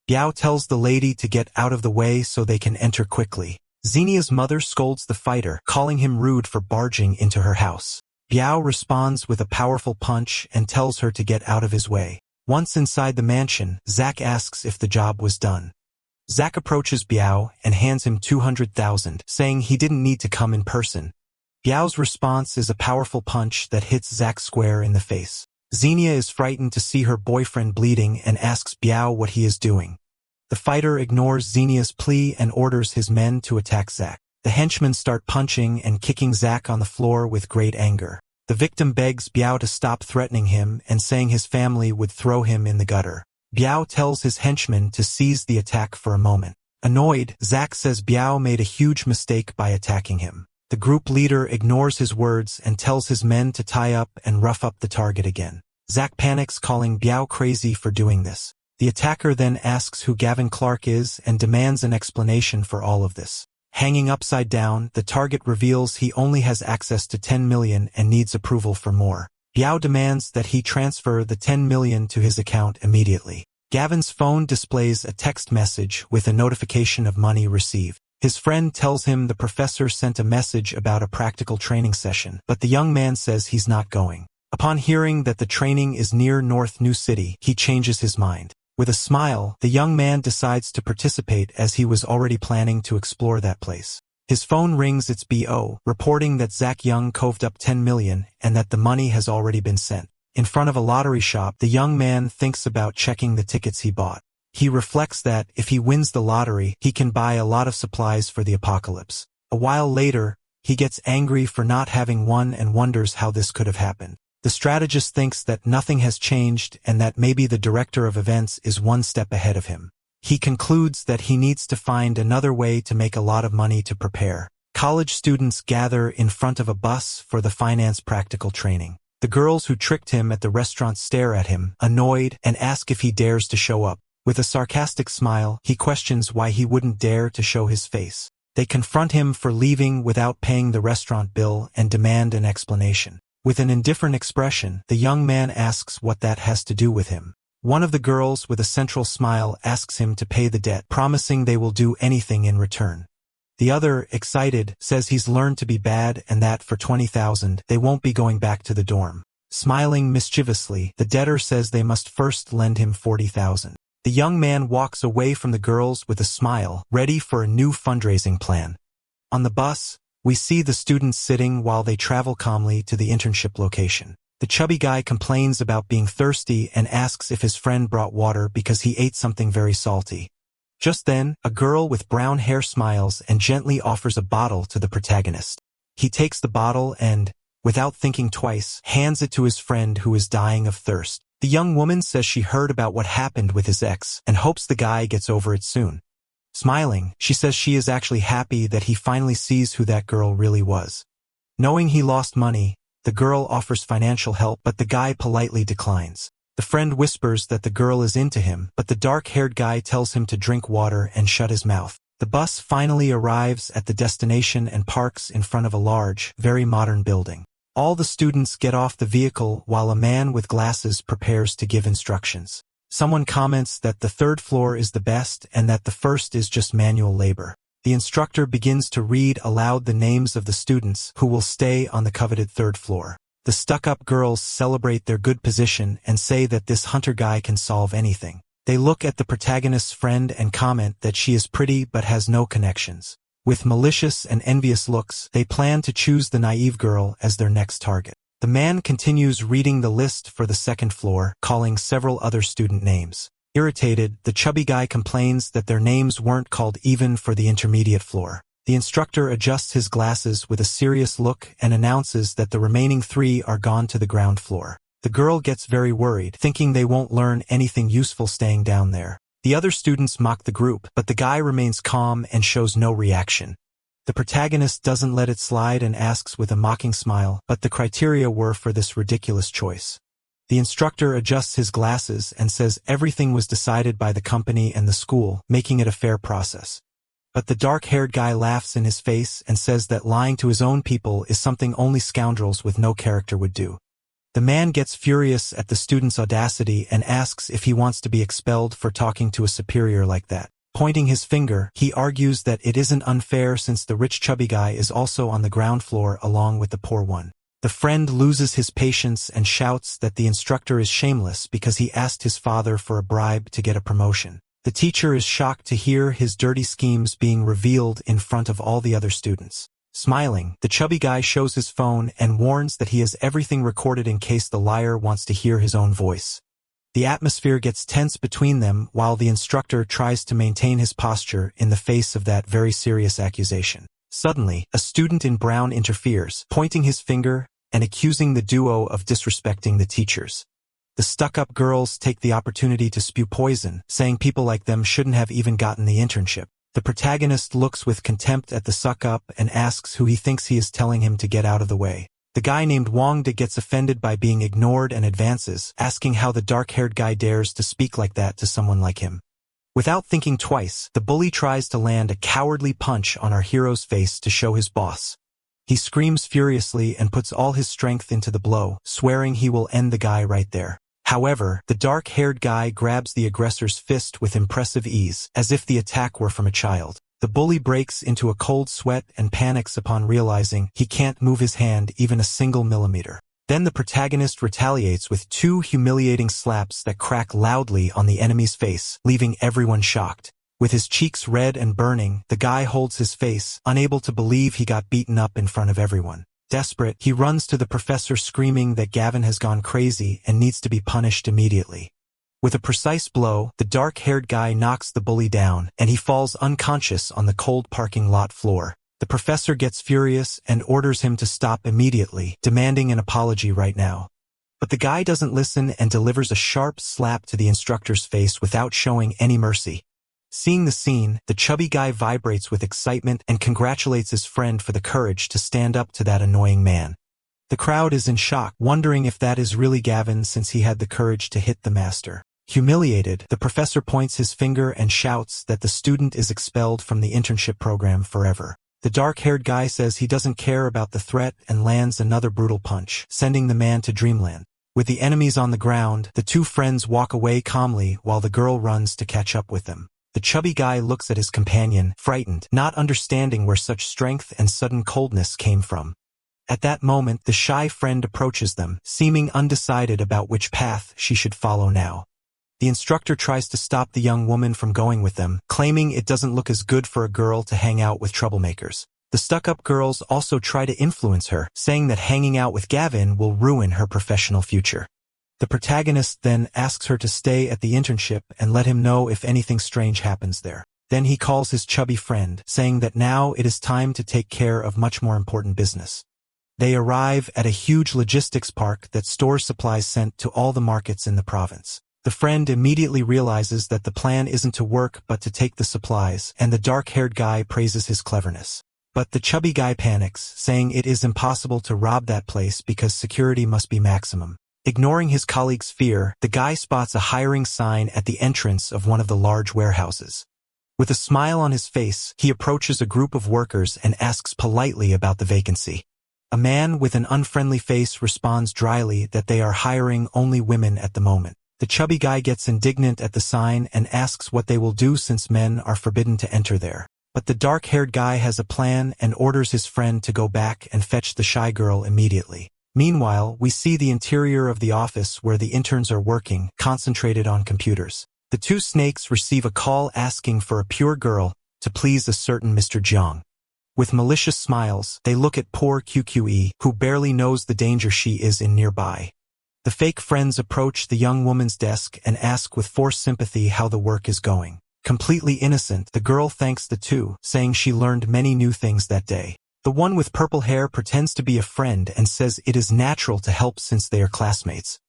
Biao tells the lady to get out of the way so they can enter quickly. Xenia's mother scolds the fighter, calling him rude for barging into her house. Biao responds with a powerful punch and tells her to get out of his way. Once inside the mansion, Zach asks if the job was done. Zach approaches Biao and hands him 200,000, saying he didn't need to come in person. Biao's response is a powerful punch that hits Zach square in the face. Xenia is frightened to see her boyfriend bleeding and asks Biao what he is doing. The fighter ignores Xenia's plea and orders his men to attack Zach. The henchmen start punching and kicking Zach on the floor with great anger. The victim begs Biao to stop threatening him and saying his family would throw him in the gutter. Biao tells his henchmen to seize the attack for a moment. Annoyed, Zach says Biao made a huge mistake by attacking him. The group leader ignores his words and tells his men to tie up and rough up the target again. Zach panics, calling Biao crazy for doing this. The attacker then asks who Gavin Clark is and demands an explanation for all of this. Hanging upside down, the target reveals he only has access to 10 million and needs approval for more. Biao demands that he transfer the 10 million to his account immediately. Gavin's phone displays a text message with a notification of money received. His friend tells him the professor sent a message about a practical training session, but the young man says he's not going. Upon hearing that the training is near North New City, he changes his mind. With a smile, the young man decides to participate as he was already planning to explore that place. His phone rings its BO, reporting that Zach Young coved up 10 million and that the money has already been sent. In front of a lottery shop, the young man thinks about checking the tickets he bought. He reflects that, if he wins the lottery, he can buy a lot of supplies for the apocalypse. A while later, he gets angry for not having won and wonders how this could have happened. The strategist thinks that nothing has changed and that maybe the director of events is one step ahead of him. He concludes that he needs to find another way to make a lot of money to prepare. College students gather in front of a bus for the finance practical training. The girls who tricked him at the restaurant stare at him, annoyed, and ask if he dares to show up. With a sarcastic smile, he questions why he wouldn't dare to show his face. They confront him for leaving without paying the restaurant bill and demand an explanation. With an indifferent expression, the young man asks what that has to do with him. One of the girls with a central smile asks him to pay the debt, promising they will do anything in return. The other, excited, says he's learned to be bad and that for 20,000 they won't be going back to the dorm. Smiling mischievously, the debtor says they must first lend him 40,000. The young man walks away from the girls with a smile, ready for a new fundraising plan. On the bus, we see the students sitting while they travel calmly to the internship location. The chubby guy complains about being thirsty and asks if his friend brought water because he ate something very salty. Just then, a girl with brown hair smiles and gently offers a bottle to the protagonist. He takes the bottle and, without thinking twice, hands it to his friend who is dying of thirst. The young woman says she heard about what happened with his ex and hopes the guy gets over it soon. Smiling, she says she is actually happy that he finally sees who that girl really was. Knowing he lost money, the girl offers financial help, but the guy politely declines. The friend whispers that the girl is into him, but the dark-haired guy tells him to drink water and shut his mouth. The bus finally arrives at the destination and parks in front of a large, very modern building. All the students get off the vehicle while a man with glasses prepares to give instructions. Someone comments that the third floor is the best and that the first is just manual labor. The instructor begins to read aloud the names of the students who will stay on the coveted third floor. The stuck-up girls celebrate their good position and say that this hunter guy can solve anything. They look at the protagonist's friend and comment that she is pretty but has no connections. With malicious and envious looks, they plan to choose the naive girl as their next target. The man continues reading the list for the second floor, calling several other student names. Irritated, the chubby guy complains that their names weren't called even for the intermediate floor. The instructor adjusts his glasses with a serious look and announces that the remaining 3 are gone to the ground floor. The girl gets very worried, thinking they won't learn anything useful staying down there. The other students mock the group, but the guy remains calm and shows no reaction. The protagonist doesn't let it slide and asks with a mocking smile, but the criteria were for this ridiculous choice. The instructor adjusts his glasses and says everything was decided by the company and the school, making it a fair process. But the dark-haired guy laughs in his face and says that lying to his own people is something only scoundrels with no character would do. The man gets furious at the student's audacity and asks if he wants to be expelled for talking to a superior like that. Pointing his finger, he argues that it isn't unfair since the rich chubby guy is also on the ground floor along with the poor one. The friend loses his patience and shouts that the instructor is shameless because he asked his father for a bribe to get a promotion. The teacher is shocked to hear his dirty schemes being revealed in front of all the other students. Smiling, the chubby guy shows his phone and warns that he has everything recorded in case the liar wants to hear his own voice. The atmosphere gets tense between them while the instructor tries to maintain his posture in the face of that very serious accusation. Suddenly, a student in brown interferes, pointing his finger and accusing the duo of disrespecting the teachers. The stuck-up girls take the opportunity to spew poison, saying people like them shouldn't have even gotten the internship. The protagonist looks with contempt at the suck-up and asks who he thinks he is telling him to get out of the way. The guy named Wongda gets offended by being ignored and advances, asking how the dark-haired guy dares to speak like that to someone like him. Without thinking twice, the bully tries to land a cowardly punch on our hero's face to show his boss. He screams furiously and puts all his strength into the blow, swearing he will end the guy right there. However, the dark-haired guy grabs the aggressor's fist with impressive ease, as if the attack were from a child. The bully breaks into a cold sweat and panics upon realizing he can't move his hand even a single millimeter. Then the protagonist retaliates with 2 humiliating slaps that crack loudly on the enemy's face, leaving everyone shocked. With his cheeks red and burning, the guy holds his face, unable to believe he got beaten up in front of everyone. Desperate, he runs to the professor screaming that Gavin has gone crazy and needs to be punished immediately. With a precise blow, the dark-haired guy knocks the bully down, and he falls unconscious on the cold parking lot floor. The professor gets furious and orders him to stop immediately, demanding an apology right now. But the guy doesn't listen and delivers a sharp slap to the instructor's face without showing any mercy. Seeing the scene, the chubby guy vibrates with excitement and congratulates his friend for the courage to stand up to that annoying man. The crowd is in shock, wondering if that is really Gavin since he had the courage to hit the master. Humiliated, the professor points his finger and shouts that the student is expelled from the internship program forever. The dark-haired guy says he doesn't care about the threat and lands another brutal punch, sending the man to dreamland. With the enemies on the ground, the 2 friends walk away calmly while the girl runs to catch up with them. The chubby guy looks at his companion, frightened, not understanding where such strength and sudden coldness came from. At that moment, the shy friend approaches them, seeming undecided about which path she should follow now. The instructor tries to stop the young woman from going with them, claiming it doesn't look as good for a girl to hang out with troublemakers. The stuck-up girls also try to influence her, saying that hanging out with Gavin will ruin her professional future. The protagonist then asks her to stay at the internship and let him know if anything strange happens there. Then he calls his chubby friend, saying that now it is time to take care of much more important business. They arrive at a huge logistics park that stores supplies sent to all the markets in the province. The friend immediately realizes that the plan isn't to work but to take the supplies, and the dark-haired guy praises his cleverness. But the chubby guy panics, saying it is impossible to rob that place because security must be maximum. Ignoring his colleague's fear, the guy spots a hiring sign at the entrance of one of the large warehouses. With a smile on his face, he approaches a group of workers and asks politely about the vacancy. A man with an unfriendly face responds dryly that they are hiring only women at the moment. The chubby guy gets indignant at the sign and asks what they will do since men are forbidden to enter there. But the dark-haired guy has a plan and orders his friend to go back and fetch the shy girl immediately. Meanwhile, we see the interior of the office where the interns are working, concentrated on computers. The 2 snakes receive a call asking for a pure girl to please a certain Mr. Jiang. With malicious smiles, they look at poor QQE, who barely knows the danger she is in nearby. The fake friends approach the young woman's desk and ask with forced sympathy how the work is going. Completely innocent, the girl thanks the 2, saying she learned many new things that day. The one with purple hair pretends to be a friend and says it is natural to help since they are classmates.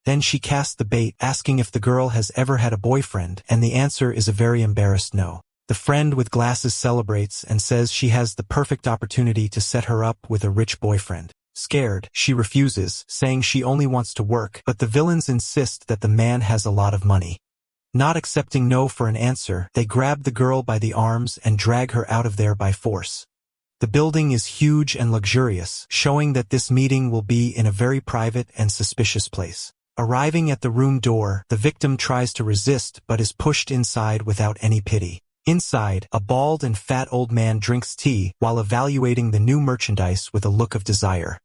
Then she casts the bait, asking if the girl has ever had a boyfriend, and the answer is a very embarrassed no. The friend with glasses celebrates and says she has the perfect opportunity to set her up with a rich boyfriend. Scared, she refuses, saying she only wants to work, but the villains insist that the man has a lot of money. Not accepting no for an answer, they grab the girl by the arms and drag her out of there by force. The building is huge and luxurious, showing that this meeting will be in a very private and suspicious place. Arriving at the room door, the victim tries to resist but is pushed inside without any pity. Inside, a bald and fat old man drinks tea while evaluating the new merchandise with a look of desire.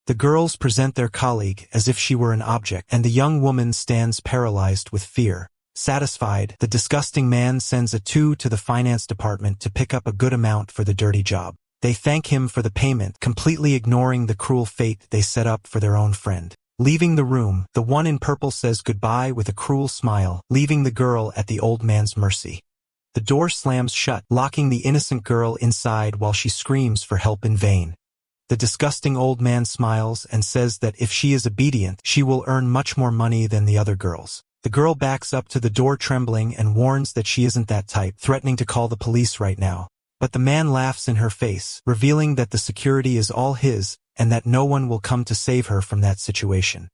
The girls present their colleague as if she were an object, and the young woman stands paralyzed with fear. Satisfied, the disgusting man sends a 2 to the finance department to pick up a good amount for the dirty job. They thank him for the payment, completely ignoring the cruel fate they set up for their own friend. Leaving the room, the one in purple says goodbye with a cruel smile, leaving the girl at the old man's mercy. The door slams shut, locking the innocent girl inside while she screams for help in vain. The disgusting old man smiles and says that if she is obedient, she will earn much more money than the other girls. The girl backs up to the door trembling and warns that she isn't that type, threatening to call the police right now. But the man laughs in her face, revealing that the security is all his, and that no one will come to save her from that situation.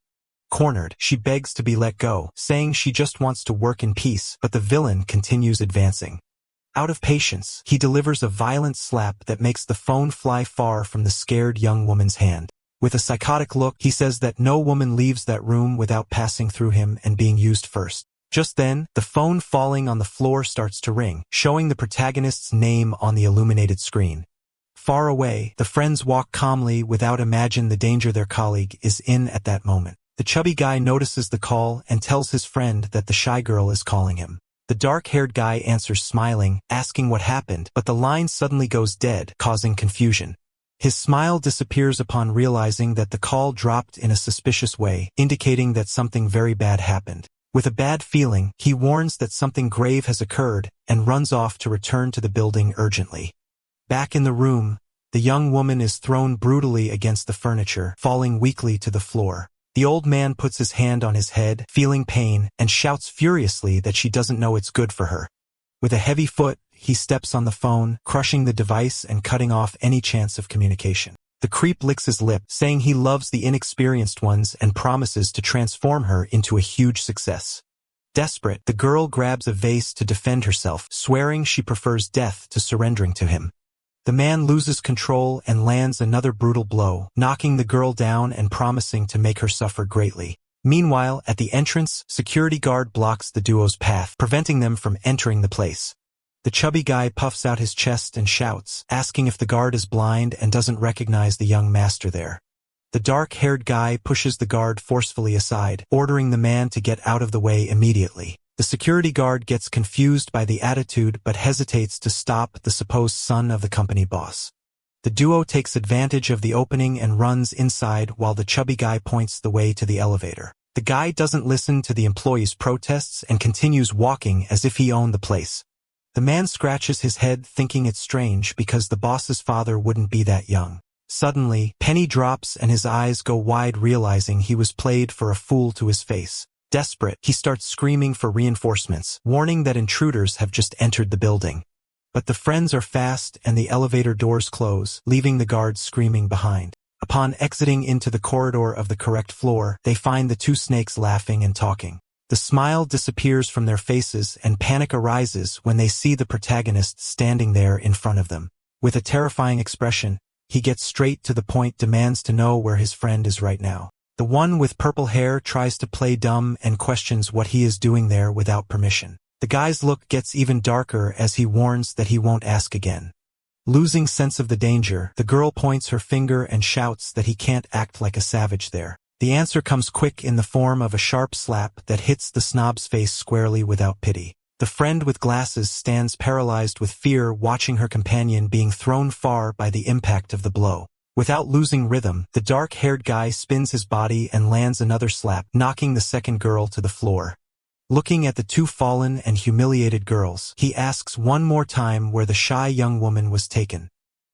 Cornered, she begs to be let go, saying she just wants to work in peace, but the villain continues advancing. Out of patience, he delivers a violent slap that makes the phone fly far from the scared young woman's hand. With a psychotic look, he says that no woman leaves that room without passing through him and being used first. Just then, the phone falling on the floor starts to ring, showing the protagonist's name on the illuminated screen. Far away, the friends walk calmly without imagine the danger their colleague is in at that moment. The chubby guy notices the call and tells his friend that the shy girl is calling him. The dark-haired guy answers smiling, asking what happened, but the line suddenly goes dead, causing confusion. His smile disappears upon realizing that the call dropped in a suspicious way, indicating that something very bad happened. With a bad feeling, he warns that something grave has occurred and runs off to return to the building urgently. Back in the room, the young woman is thrown brutally against the furniture, falling weakly to the floor. The old man puts his hand on his head, feeling pain, and shouts furiously that she doesn't know it's good for her. With a heavy foot, he steps on the phone, crushing the device and cutting off any chance of communication. The creep licks his lip, saying he loves the inexperienced ones and promises to transform her into a huge success. Desperate, the girl grabs a vase to defend herself, swearing she prefers death to surrendering to him. The man loses control and lands another brutal blow, knocking the girl down and promising to make her suffer greatly. Meanwhile, at the entrance, security guard blocks the duo's path, preventing them from entering the place. The chubby guy puffs out his chest and shouts, asking if the guard is blind and doesn't recognize the young master there. The dark-haired guy pushes the guard forcefully aside, ordering the man to get out of the way immediately. The security guard gets confused by the attitude but hesitates to stop the supposed son of the company boss. The duo takes advantage of the opening and runs inside while the chubby guy points the way to the elevator. The guy doesn't listen to the employees' protests and continues walking as if he owned the place. The man scratches his head thinking it's strange because the boss's father wouldn't be that young. Suddenly, Penny drops and his eyes go wide realizing he was played for a fool to his face. Desperate, he starts screaming for reinforcements, warning that intruders have just entered the building. But the friends are fast and the elevator doors close, leaving the guards screaming behind. Upon exiting into the corridor of the correct floor, they find the two snakes laughing and talking. The smile disappears from their faces and panic arises when they see the protagonist standing there in front of them. With a terrifying expression, he gets straight to the point, demands to know where his friend is right now. The one with purple hair tries to play dumb and questions what he is doing there without permission. The guy's look gets even darker as he warns that he won't ask again. Losing sense of the danger, the girl points her finger and shouts that he can't act like a savage there. The answer comes quick in the form of a sharp slap that hits the snob's face squarely without pity. The friend with glasses stands paralyzed with fear, watching her companion being thrown far by the impact of the blow. Without losing rhythm, the dark-haired guy spins his body and lands another slap, knocking the second girl to the floor. Looking at the two fallen and humiliated girls, he asks one more time where the shy young woman was taken.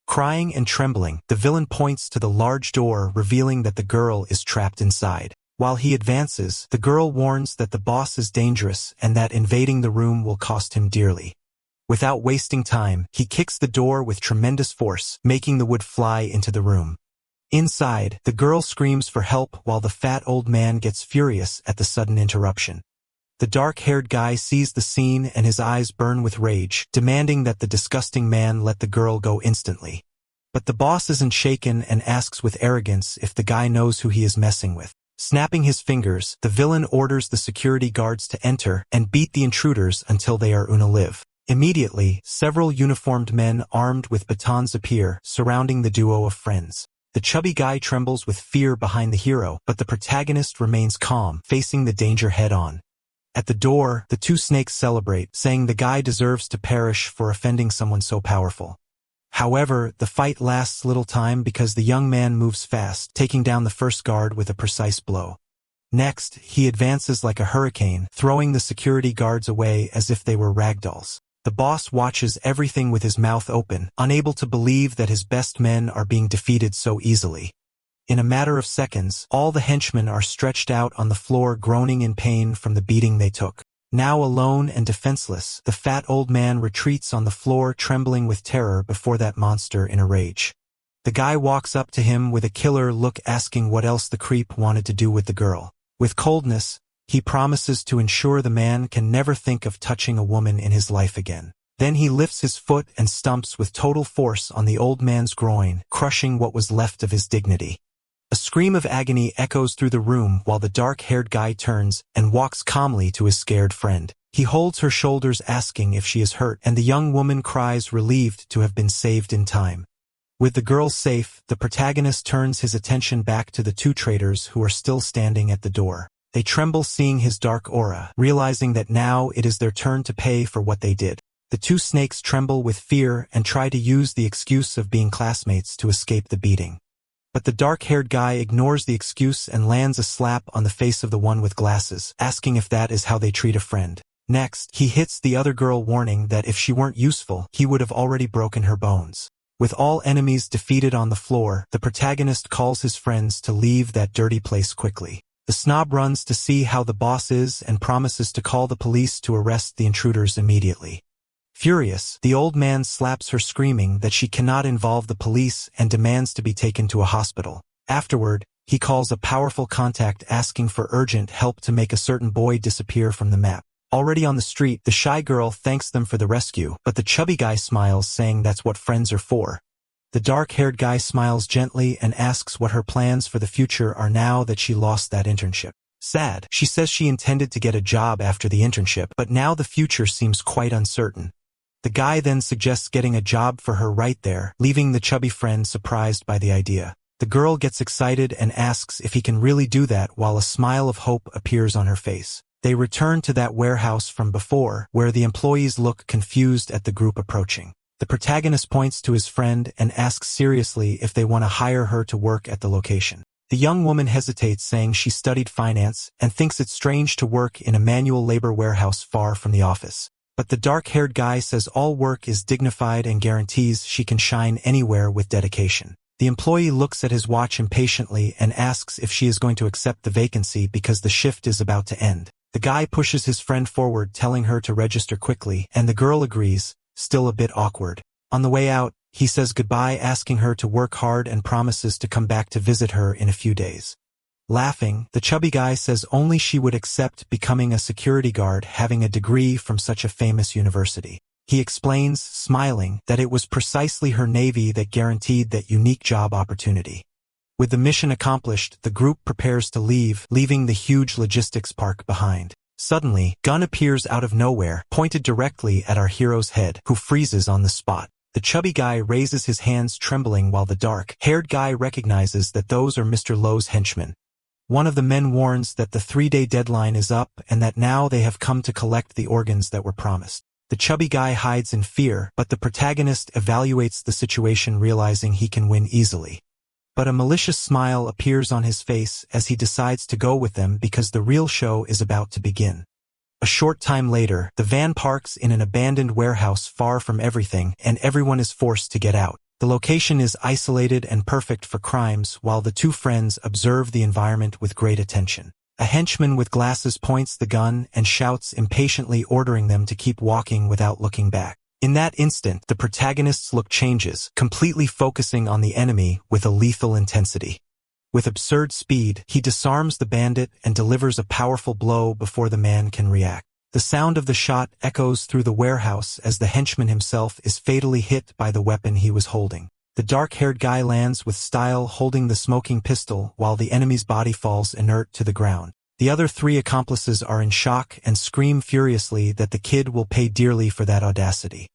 Crying and trembling, the villain points to the large door, revealing that the girl is trapped inside. While he advances, the girl warns that the boss is dangerous and that invading the room will cost him dearly. Without wasting time, he kicks the door with tremendous force, making the wood fly into the room. Inside, the girl screams for help while the fat old man gets furious at the sudden interruption. The dark-haired guy sees the scene and his eyes burn with rage, demanding that the disgusting man let the girl go instantly. But the boss isn't shaken and asks with arrogance if the guy knows who he is messing with. Snapping his fingers, the villain orders the security guards to enter and beat the intruders until they are unalive. Immediately, several uniformed men armed with batons appear, surrounding the duo of friends. The chubby guy trembles with fear behind the hero, but the protagonist remains calm, facing the danger head-on. At the door, the two snakes celebrate, saying the guy deserves to perish for offending someone so powerful. However, the fight lasts little time because the young man moves fast, taking down the first guard with a precise blow. Next, he advances like a hurricane, throwing the security guards away as if they were ragdolls. The boss watches everything with his mouth open, unable to believe that his best men are being defeated so easily. In a matter of seconds, all the henchmen are stretched out on the floor groaning in pain from the beating they took. Now alone and defenseless, the fat old man retreats on the floor trembling with terror before that monster in a rage. The guy walks up to him with a killer look asking what else the creep wanted to do with the girl. With coldness, he promises to ensure the man can never think of touching a woman in his life again. Then he lifts his foot and stumps with total force on the old man's groin, crushing what was left of his dignity. A scream of agony echoes through the room while the dark-haired guy turns and walks calmly to his scared friend. He holds her shoulders asking if she is hurt, and the young woman cries relieved to have been saved in time. With the girl safe, the protagonist turns his attention back to the two traitors who are still standing at the door. They tremble seeing his dark aura, realizing that now it is their turn to pay for what they did. The two snakes tremble with fear and try to use the excuse of being classmates to escape the beating. But the dark-haired guy ignores the excuse and lands a slap on the face of the one with glasses, asking if that is how they treat a friend. Next, he hits the other girl warning that if she weren't useful, he would have already broken her bones. With all enemies defeated on the floor, the protagonist calls his friends to leave that dirty place quickly. The snob runs to see how the boss is and promises to call the police to arrest the intruders immediately. Furious, the old man slaps her screaming that she cannot involve the police and demands to be taken to a hospital. Afterward, he calls a powerful contact asking for urgent help to make a certain boy disappear from the map. Already on the street, the shy girl thanks them for the rescue, but the chubby guy smiles saying that's what friends are for. The dark-haired guy smiles gently and asks what her plans for the future are now that she lost that internship. Sad, she says she intended to get a job after the internship, but now the future seems quite uncertain. The guy then suggests getting a job for her right there, leaving the chubby friend surprised by the idea. The girl gets excited and asks if he can really do that while a smile of hope appears on her face. They return to that warehouse from before, where the employees look confused at the group approaching. The protagonist points to his friend and asks seriously if they want to hire her to work at the location. The young woman hesitates, saying she studied finance and thinks it's strange to work in a manual labor warehouse far from the office. But the dark-haired guy says all work is dignified and guarantees she can shine anywhere with dedication. The employee looks at his watch impatiently and asks if she is going to accept the vacancy because the shift is about to end. The guy pushes his friend forward, telling her to register quickly, and the girl agrees, still a bit awkward. On the way out, he says goodbye, asking her to work hard and promises to come back to visit her in a few days. Laughing, the chubby guy says only she would accept becoming a security guard having a degree from such a famous university. He explains, smiling, that it was precisely her navy that guaranteed that unique job opportunity. With the mission accomplished, the group prepares to leave, leaving the huge logistics park behind. Suddenly, gun appears out of nowhere, pointed directly at our hero's head, who freezes on the spot. The chubby guy raises his hands trembling while the dark-haired guy recognizes that those are Mr. Lowe's henchmen. One of the men warns that the 3-day deadline is up and that now they have come to collect the organs that were promised. The chubby guy hides in fear, but the protagonist evaluates the situation, realizing he can win easily. But a malicious smile appears on his face as he decides to go with them because the real show is about to begin. A short time later, the van parks in an abandoned warehouse far from everything, and everyone is forced to get out. The location is isolated and perfect for crimes while the two friends observe the environment with great attention. A henchman with glasses points the gun and shouts impatiently, ordering them to keep walking without looking back. In that instant, the protagonist's look changes, completely focusing on the enemy with a lethal intensity. With absurd speed, he disarms the bandit and delivers a powerful blow before the man can react. The sound of the shot echoes through the warehouse as the henchman himself is fatally hit by the weapon he was holding. The dark-haired guy lands with style, holding the smoking pistol, while the enemy's body falls inert to the ground. The other three accomplices are in shock and scream furiously that the kid will pay dearly for that audacity.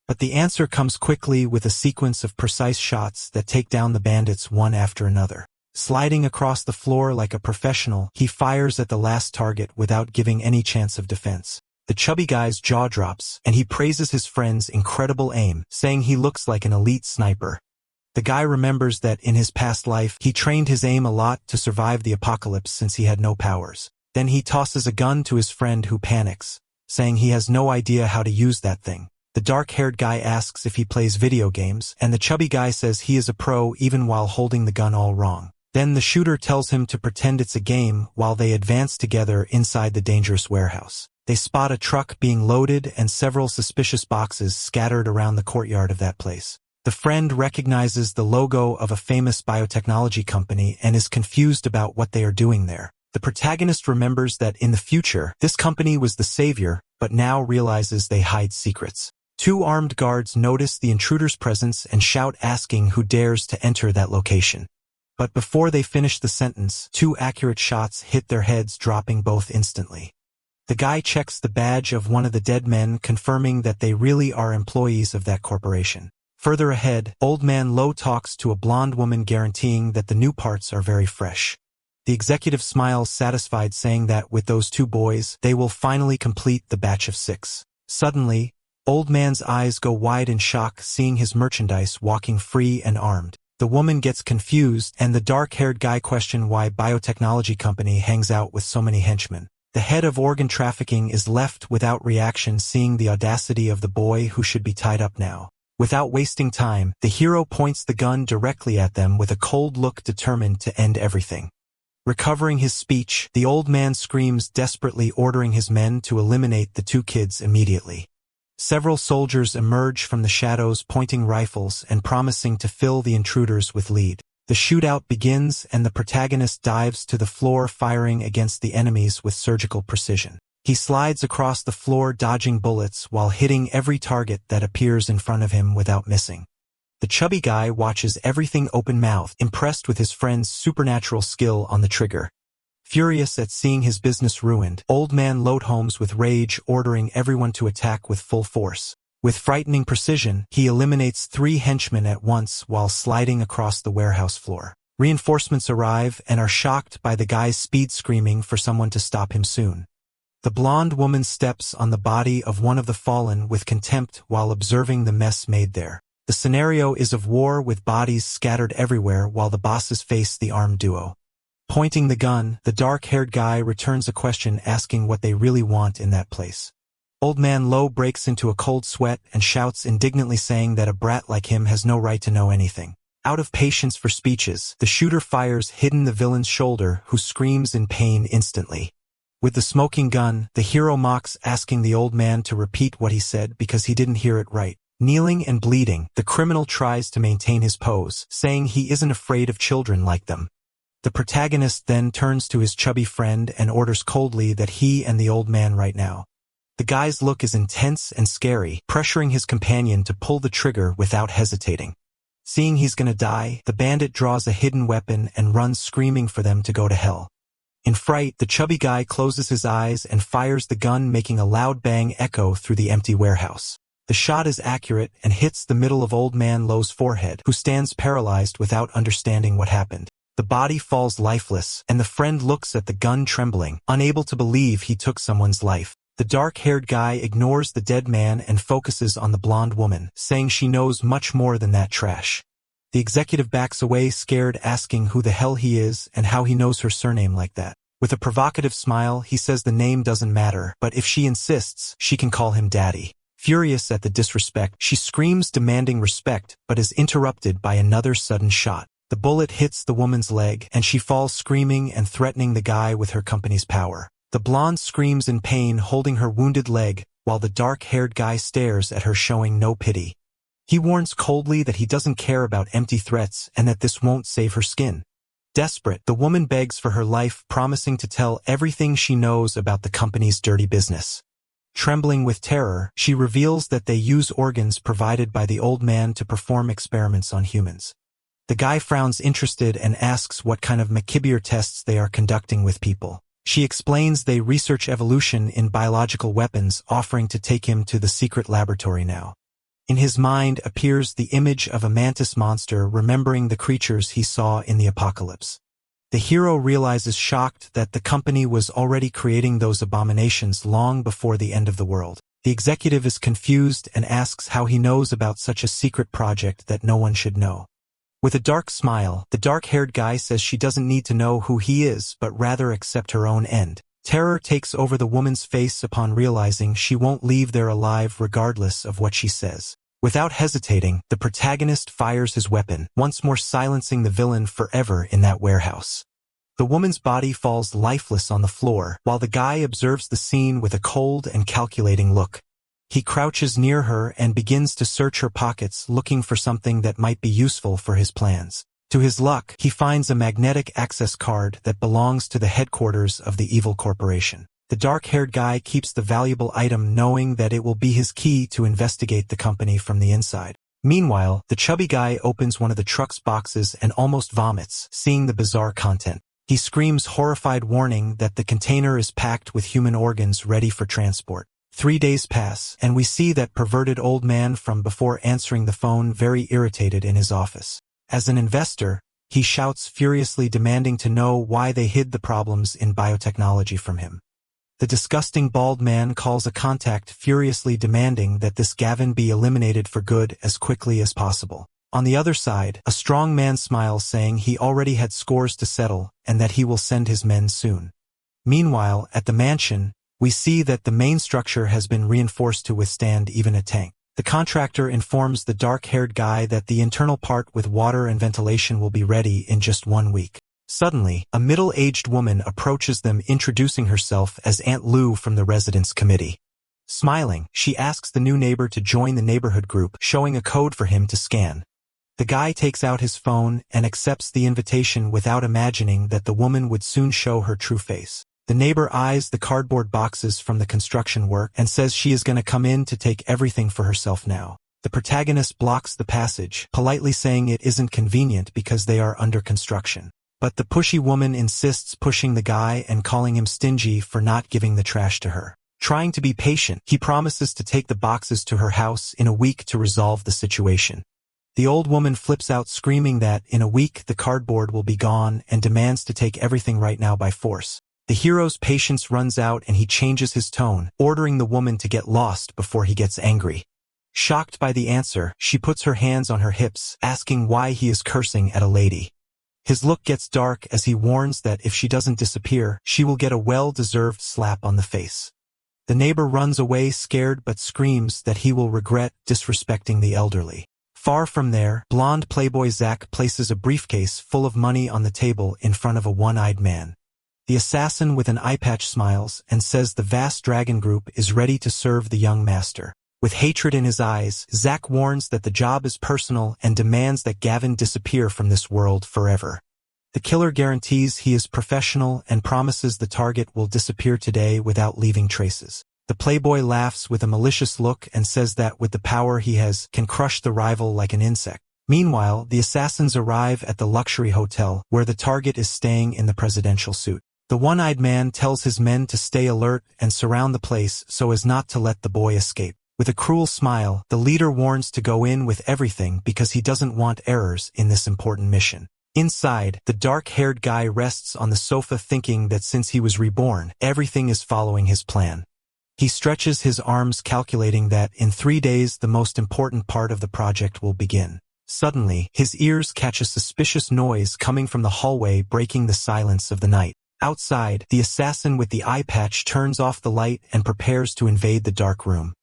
But the answer comes quickly with a sequence of precise shots that take down the bandits one after another. Sliding across the floor like a professional, he fires at the last target without giving any chance of defense. The chubby guy's jaw drops, and he praises his friend's incredible aim, saying he looks like an elite sniper. The guy remembers that in his past life, he trained his aim a lot to survive the apocalypse since he had no powers. Then he tosses a gun to his friend, who panics, saying he has no idea how to use that thing. The dark-haired guy asks if he plays video games, and the chubby guy says he is a pro even while holding the gun all wrong. Then the shooter tells him to pretend it's a game while they advance together inside the dangerous warehouse. They spot a truck being loaded and several suspicious boxes scattered around the courtyard of that place. The friend recognizes the logo of a famous biotechnology company and is confused about what they are doing there. The protagonist remembers that in the future, this company was the savior, but now realizes they hide secrets. Two armed guards notice the intruder's presence and shout, asking who dares to enter that location. But before they finish the sentence, two accurate shots hit their heads, dropping both instantly. The guy checks the badge of one of the dead men, confirming that they really are employees of that corporation. Further ahead, Old Man Low talks to a blonde woman, guaranteeing that the new parts are very fresh. The executive smiles, satisfied, saying that with those two boys, they will finally complete the batch of 6. Suddenly, Old Man's eyes go wide in shock, seeing his merchandise walking free and armed. The woman gets confused, and the dark-haired guy questions why biotechnology company hangs out with so many henchmen. The head of organ trafficking is left without reaction, seeing the audacity of the boy who should be tied up now. Without wasting time, the hero points the gun directly at them with a cold look, determined to end everything. Recovering his speech, the old man screams desperately, ordering his men to eliminate the two kids immediately. Several soldiers emerge from the shadows, pointing rifles and promising to fill the intruders with lead. The shootout begins, and the protagonist dives to the floor, firing against the enemies with surgical precision. He slides across the floor, dodging bullets while hitting every target that appears in front of him without missing. The chubby guy watches everything open-mouthed, impressed with his friend's supernatural skill on the trigger. Furious at seeing his business ruined, Old Man Low homes with rage, ordering everyone to attack with full force. With frightening precision, he eliminates 3 henchmen at once while sliding across the warehouse floor. Reinforcements arrive and are shocked by the guy's speed, screaming for someone to stop him soon. The blonde woman steps on the body of one of the fallen with contempt while observing the mess made there. The scenario is of war, with bodies scattered everywhere while the bosses face the armed duo. Pointing the gun, the dark-haired guy returns a question, asking what they really want in that place. Old Man Low breaks into a cold sweat and shouts indignantly, saying that a brat like him has no right to know anything. Out of patience for speeches, the shooter fires, hitting the villain's shoulder, who screams in pain instantly. With the smoking gun, the hero mocks, asking the old man to repeat what he said because he didn't hear it right. Kneeling and bleeding, the criminal tries to maintain his pose, saying he isn't afraid of children like them. The protagonist then turns to his chubby friend and orders coldly that he and the old man right now. The guy's look is intense and scary, pressuring his companion to pull the trigger without hesitating. Seeing he's gonna die, the bandit draws a hidden weapon and runs, screaming for them to go to hell. In fright, the chubby guy closes his eyes and fires the gun, making a loud bang echo through the empty warehouse. The shot is accurate and hits the middle of Old Man Low's forehead, who stands paralyzed without understanding what happened. The body falls lifeless, and the friend looks at the gun, trembling, unable to believe he took someone's life. The dark-haired guy ignores the dead man and focuses on the blonde woman, saying she knows much more than that trash. The executive backs away, scared, asking who the hell he is and how he knows her surname like that. With a provocative smile, he says the name doesn't matter, but if she insists, she can call him daddy. Furious at the disrespect, she screams demanding respect, but is interrupted by another sudden shot. The bullet hits the woman's leg, and she falls screaming and threatening the guy with her company's power. The blonde screams in pain, holding her wounded leg, while the dark-haired guy stares at her, showing no pity. He warns coldly that he doesn't care about empty threats and that this won't save her skin. Desperate, the woman begs for her life, promising to tell everything she knows about the company's dirty business. Trembling with terror, she reveals that they use organs provided by the old man to perform experiments on humans. The guy frowns interested and asks what kind of macabre tests they are conducting with people. She explains they research evolution in biological weapons, offering to take him to the secret laboratory now. In his mind appears the image of a mantis monster, remembering the creatures he saw in the apocalypse. The hero realizes, shocked, that the company was already creating those abominations long before the end of the world. The executive is confused and asks how he knows about such a secret project that no one should know. With a dark smile, the dark-haired guy says she doesn't need to know who he is, but rather accept her own end. Terror takes over the woman's face upon realizing she won't leave there alive regardless of what she says. Without hesitating, the protagonist fires his weapon, once more silencing the villain forever in that warehouse. The woman's body falls lifeless on the floor, while the guy observes the scene with a cold and calculating look. He crouches near her and begins to search her pockets, looking for something that might be useful for his plans. To his luck, he finds a magnetic access card that belongs to the headquarters of the evil corporation. The dark-haired guy keeps the valuable item, knowing that it will be his key to investigate the company from the inside. Meanwhile, the chubby guy opens one of the truck's boxes and almost vomits, seeing the bizarre content. He screams horrified, warning that the container is packed with human organs ready for transport. 3 days pass, and we see that perverted old man from before answering the phone, very irritated in his office. As an investor, he shouts furiously, demanding to know why they hid the problems in biotechnology from him. The disgusting bald man calls a contact, furiously demanding that this Gavin be eliminated for good as quickly as possible. On the other side, a strong man smiles, saying he already had scores to settle and that he will send his men soon. Meanwhile, at the mansion, we see that the main structure has been reinforced to withstand even a tank. The contractor informs the dark-haired guy that the internal part with water and ventilation will be ready in just 1 week. Suddenly, a middle-aged woman approaches them, introducing herself as Aunt Lou from the residence committee. Smiling, she asks the new neighbor to join the neighborhood group, showing a code for him to scan. The guy takes out his phone and accepts the invitation without imagining that the woman would soon show her true face. The neighbor eyes the cardboard boxes from the construction work and says she is going to come in to take everything for herself now. The protagonist blocks the passage, politely saying it isn't convenient because they are under construction. But the pushy woman insists, pushing the guy and calling him stingy for not giving the trash to her. Trying to be patient, he promises to take the boxes to her house in a week to resolve the situation. The old woman flips out, screaming that in a week the cardboard will be gone, and demands to take everything right now by force. The hero's patience runs out and he changes his tone, ordering the woman to get lost before he gets angry. Shocked by the answer, she puts her hands on her hips, asking why he is cursing at a lady. His look gets dark as he warns that if she doesn't disappear, she will get a well-deserved slap on the face. The neighbor runs away, scared, but screams that he will regret disrespecting the elderly. Far from there, blonde playboy Zach places a briefcase full of money on the table in front of a one-eyed man. The assassin with an eye patch smiles and says the vast dragon group is ready to serve the young master. With hatred in his eyes, Zach warns that the job is personal and demands that Gavin disappear from this world forever. The killer guarantees he is professional and promises the target will disappear today without leaving traces. The playboy laughs with a malicious look and says that with the power he has, can crush the rival like an insect. Meanwhile, the assassins arrive at the luxury hotel, where the target is staying in the presidential suite. The one-eyed man tells his men to stay alert and surround the place so as not to let the boy escape. With a cruel smile, the leader warns to go in with everything because he doesn't want errors in this important mission. Inside, the dark-haired guy rests on the sofa, thinking that since he was reborn, everything is following his plan. He stretches his arms, calculating that in 3 days the most important part of the project will begin. Suddenly, his ears catch a suspicious noise coming from the hallway, breaking the silence of the night. Outside, the assassin with the eye patch turns off the light and prepares to invade the dark room.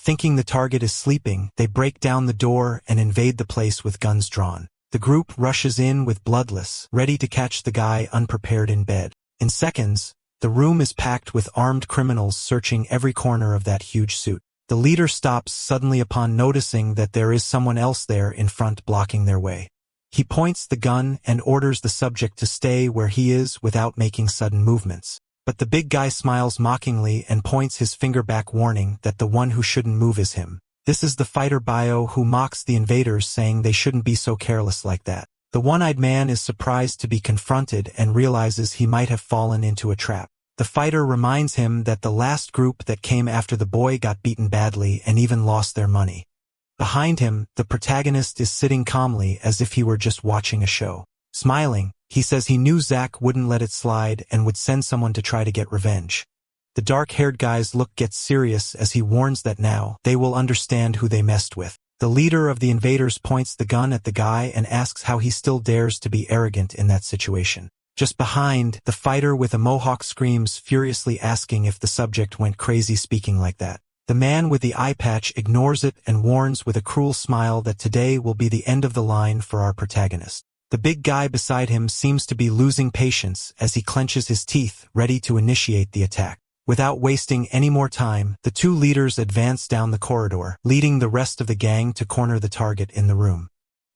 Thinking the target is sleeping, they break down the door and invade the place with guns drawn. The group rushes in with bloodless, ready to catch the guy unprepared in bed. In seconds, the room is packed with armed criminals searching every corner of that huge suit. The leader stops suddenly upon noticing that there is someone else there in front blocking their way. He points the gun and orders the subject to stay where he is without making sudden movements. But the big guy smiles mockingly and points his finger back, warning that the one who shouldn't move is him. This is the fighter bio who mocks the invaders, saying they shouldn't be so careless like that. The one-eyed man is surprised to be confronted and realizes he might have fallen into a trap. The fighter reminds him that the last group that came after the boy got beaten badly and even lost their money. Behind him, the protagonist is sitting calmly as if he were just watching a show. Smiling, he says he knew Zack wouldn't let it slide and would send someone to try to get revenge. The dark-haired guy's look gets serious as he warns that now they will understand who they messed with. The leader of the invaders points the gun at the guy and asks how he still dares to be arrogant in that situation. Just behind, the fighter with a mohawk screams furiously, asking if the subject went crazy speaking like that. The man with the eye patch ignores it and warns with a cruel smile that today will be the end of the line for our protagonist. The big guy beside him seems to be losing patience as he clenches his teeth, ready to initiate the attack. Without wasting any more time, the two leaders advance down the corridor, leading the rest of the gang to corner the target in the room.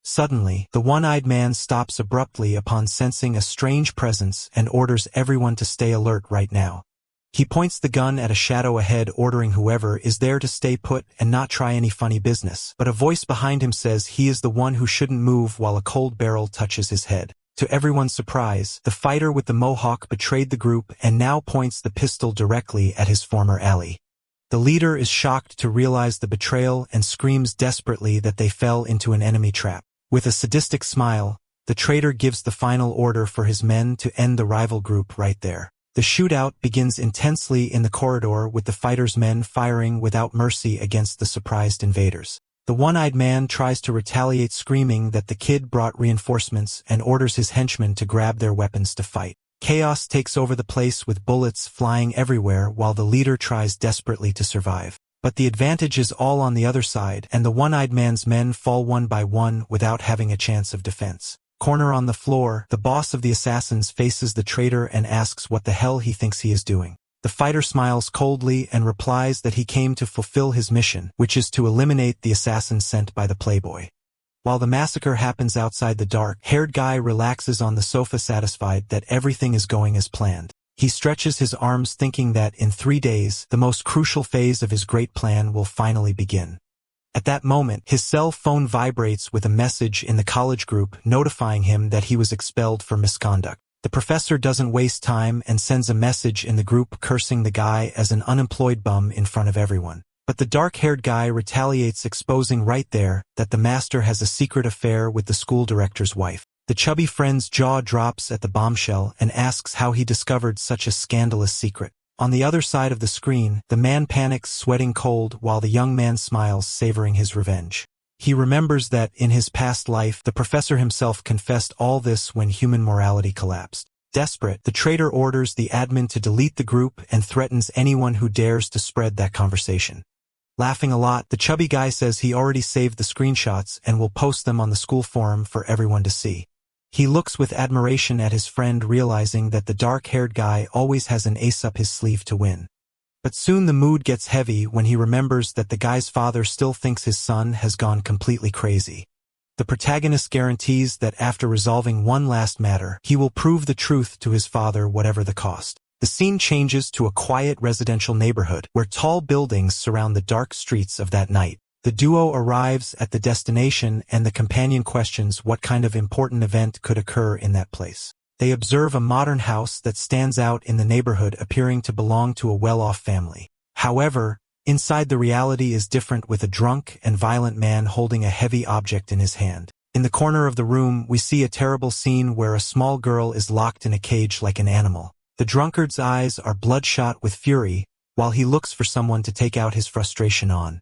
Suddenly, the one-eyed man stops abruptly upon sensing a strange presence and orders everyone to stay alert right now. He points the gun at a shadow ahead, ordering whoever is there to stay put and not try any funny business. But a voice behind him says he is the one who shouldn't move while a cold barrel touches his head. To everyone's surprise, the fighter with the mohawk betrayed the group and now points the pistol directly at his former ally. The leader is shocked to realize the betrayal and screams desperately that they fell into an enemy trap. With a sadistic smile, the traitor gives the final order for his men to end the rival group right there. The shootout begins intensely in the corridor, with the fighter's men firing without mercy against the surprised invaders. The one-eyed man tries to retaliate, screaming that the kid brought reinforcements, and orders his henchmen to grab their weapons to fight. Chaos takes over the place with bullets flying everywhere while the leader tries desperately to survive. But the advantage is all on the other side, and the one-eyed man's men fall one by one without having a chance of defense. Corner on the floor, the boss of the assassins faces the traitor and asks what the hell he thinks he is doing. The fighter smiles coldly and replies that he came to fulfill his mission, which is to eliminate the assassins sent by the playboy. While the massacre happens outside, the dark-haired guy relaxes on the sofa, satisfied that everything is going as planned. He stretches his arms, thinking that in 3 days, the most crucial phase of his great plan will finally begin. At that moment, his cell phone vibrates with a message in the college group notifying him that he was expelled for misconduct. The professor doesn't waste time and sends a message in the group cursing the guy as an unemployed bum in front of everyone. But the dark-haired guy retaliates, exposing right there that the master has a secret affair with the school director's wife. The chubby friend's jaw drops at the bombshell and asks how he discovered such a scandalous secret. On the other side of the screen, the man panics, sweating cold, while the young man smiles, savoring his revenge. He remembers that, in his past life, the professor himself confessed all this when human morality collapsed. Desperate, the traitor orders the admin to delete the group and threatens anyone who dares to spread that conversation. Laughing a lot, the chubby guy says he already saved the screenshots and will post them on the school forum for everyone to see. He looks with admiration at his friend, realizing that the dark-haired guy always has an ace up his sleeve to win. But soon the mood gets heavy when he remembers that the guy's father still thinks his son has gone completely crazy. The protagonist guarantees that after resolving one last matter, he will prove the truth to his father, whatever the cost. The scene changes to a quiet residential neighborhood where tall buildings surround the dark streets of that night. The duo arrives at the destination and the companion questions what kind of important event could occur in that place. They observe a modern house that stands out in the neighborhood, appearing to belong to a well-off family. However, inside the reality is different, with a drunk and violent man holding a heavy object in his hand. In the corner of the room, we see a terrible scene where a small girl is locked in a cage like an animal. The drunkard's eyes are bloodshot with fury, while he looks for someone to take out his frustration on.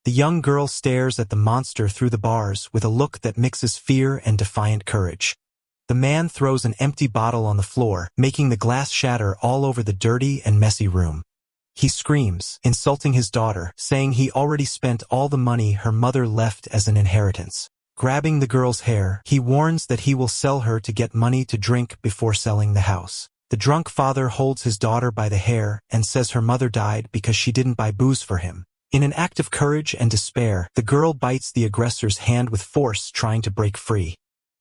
The young girl stares at the monster through the bars with a look that mixes fear and defiant courage. The man throws an empty bottle on the floor, making the glass shatter all over the dirty and messy room. He screams, insulting his daughter, saying he already spent all the money her mother left as an inheritance. Grabbing the girl's hair, he warns that he will sell her to get money to drink before selling the house. The drunk father holds his daughter by the hair and says her mother died because she didn't buy booze for him. In an act of courage and despair, the girl bites the aggressor's hand with force, trying to break free.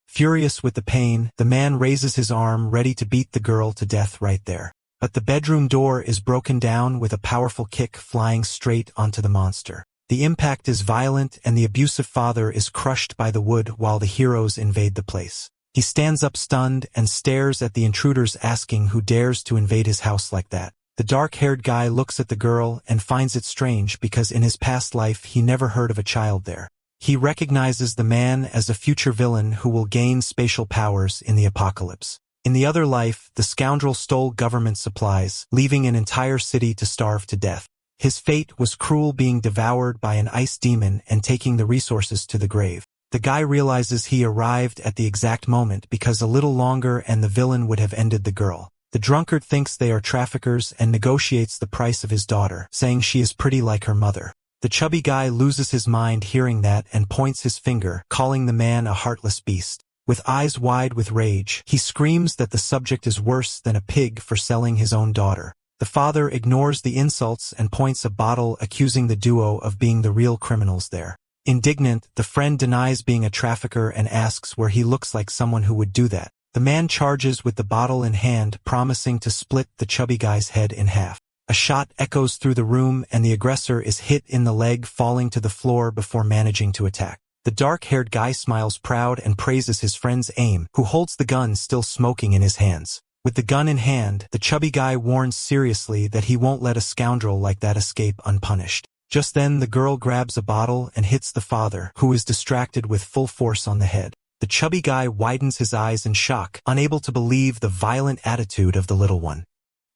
Furious with the pain, the man raises his arm ready to beat the girl to death right there. But the bedroom door is broken down with a powerful kick flying straight onto the monster. The impact is violent and the abusive father is crushed by the wood while the heroes invade the place. He stands up stunned and stares at the intruders, asking who dares to invade his house like that. The dark-haired guy looks at the girl and finds it strange because in his past life he never heard of a child there. He recognizes the man as a future villain who will gain spatial powers in the apocalypse. In the other life, the scoundrel stole government supplies, leaving an entire city to starve to death. His fate was cruel, being devoured by an ice demon and taking the resources to the grave. The guy realizes he arrived at the exact moment because a little longer and the villain would have ended the girl. The drunkard thinks they are traffickers and negotiates the price of his daughter, saying she is pretty like her mother. The chubby guy loses his mind hearing that and points his finger, calling the man a heartless beast. With eyes wide with rage, he screams that the subject is worse than a pig for selling his own daughter. The father ignores the insults and points a bottle, accusing the duo of being the real criminals there. Indignant, the friend denies being a trafficker and asks where he looks like someone who would do that. The man charges with the bottle in hand, promising to split the chubby guy's head in half. A shot echoes through the room and the aggressor is hit in the leg, falling to the floor before managing to attack. The dark-haired guy smiles proud and praises his friend's aim, who holds the gun still smoking in his hands. With the gun in hand, the chubby guy warns seriously that he won't let a scoundrel like that escape unpunished. Just then the girl grabs a bottle and hits the father, who is distracted, with full force on the head. The chubby guy widens his eyes in shock, unable to believe the violent attitude of the little one.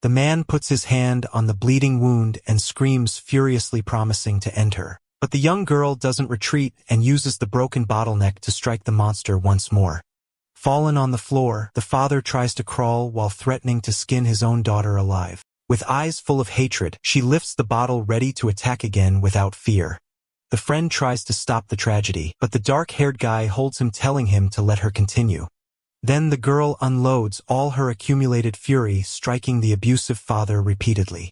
The man puts his hand on the bleeding wound and screams furiously, promising to end her. But the young girl doesn't retreat and uses the broken bottleneck to strike the monster once more. Fallen on the floor, the father tries to crawl while threatening to skin his own daughter alive. With eyes full of hatred, she lifts the bottle, ready to attack again without fear. The friend tries to stop the tragedy, but the dark-haired guy holds him, telling him to let her continue. Then the girl unloads all her accumulated fury, striking the abusive father repeatedly.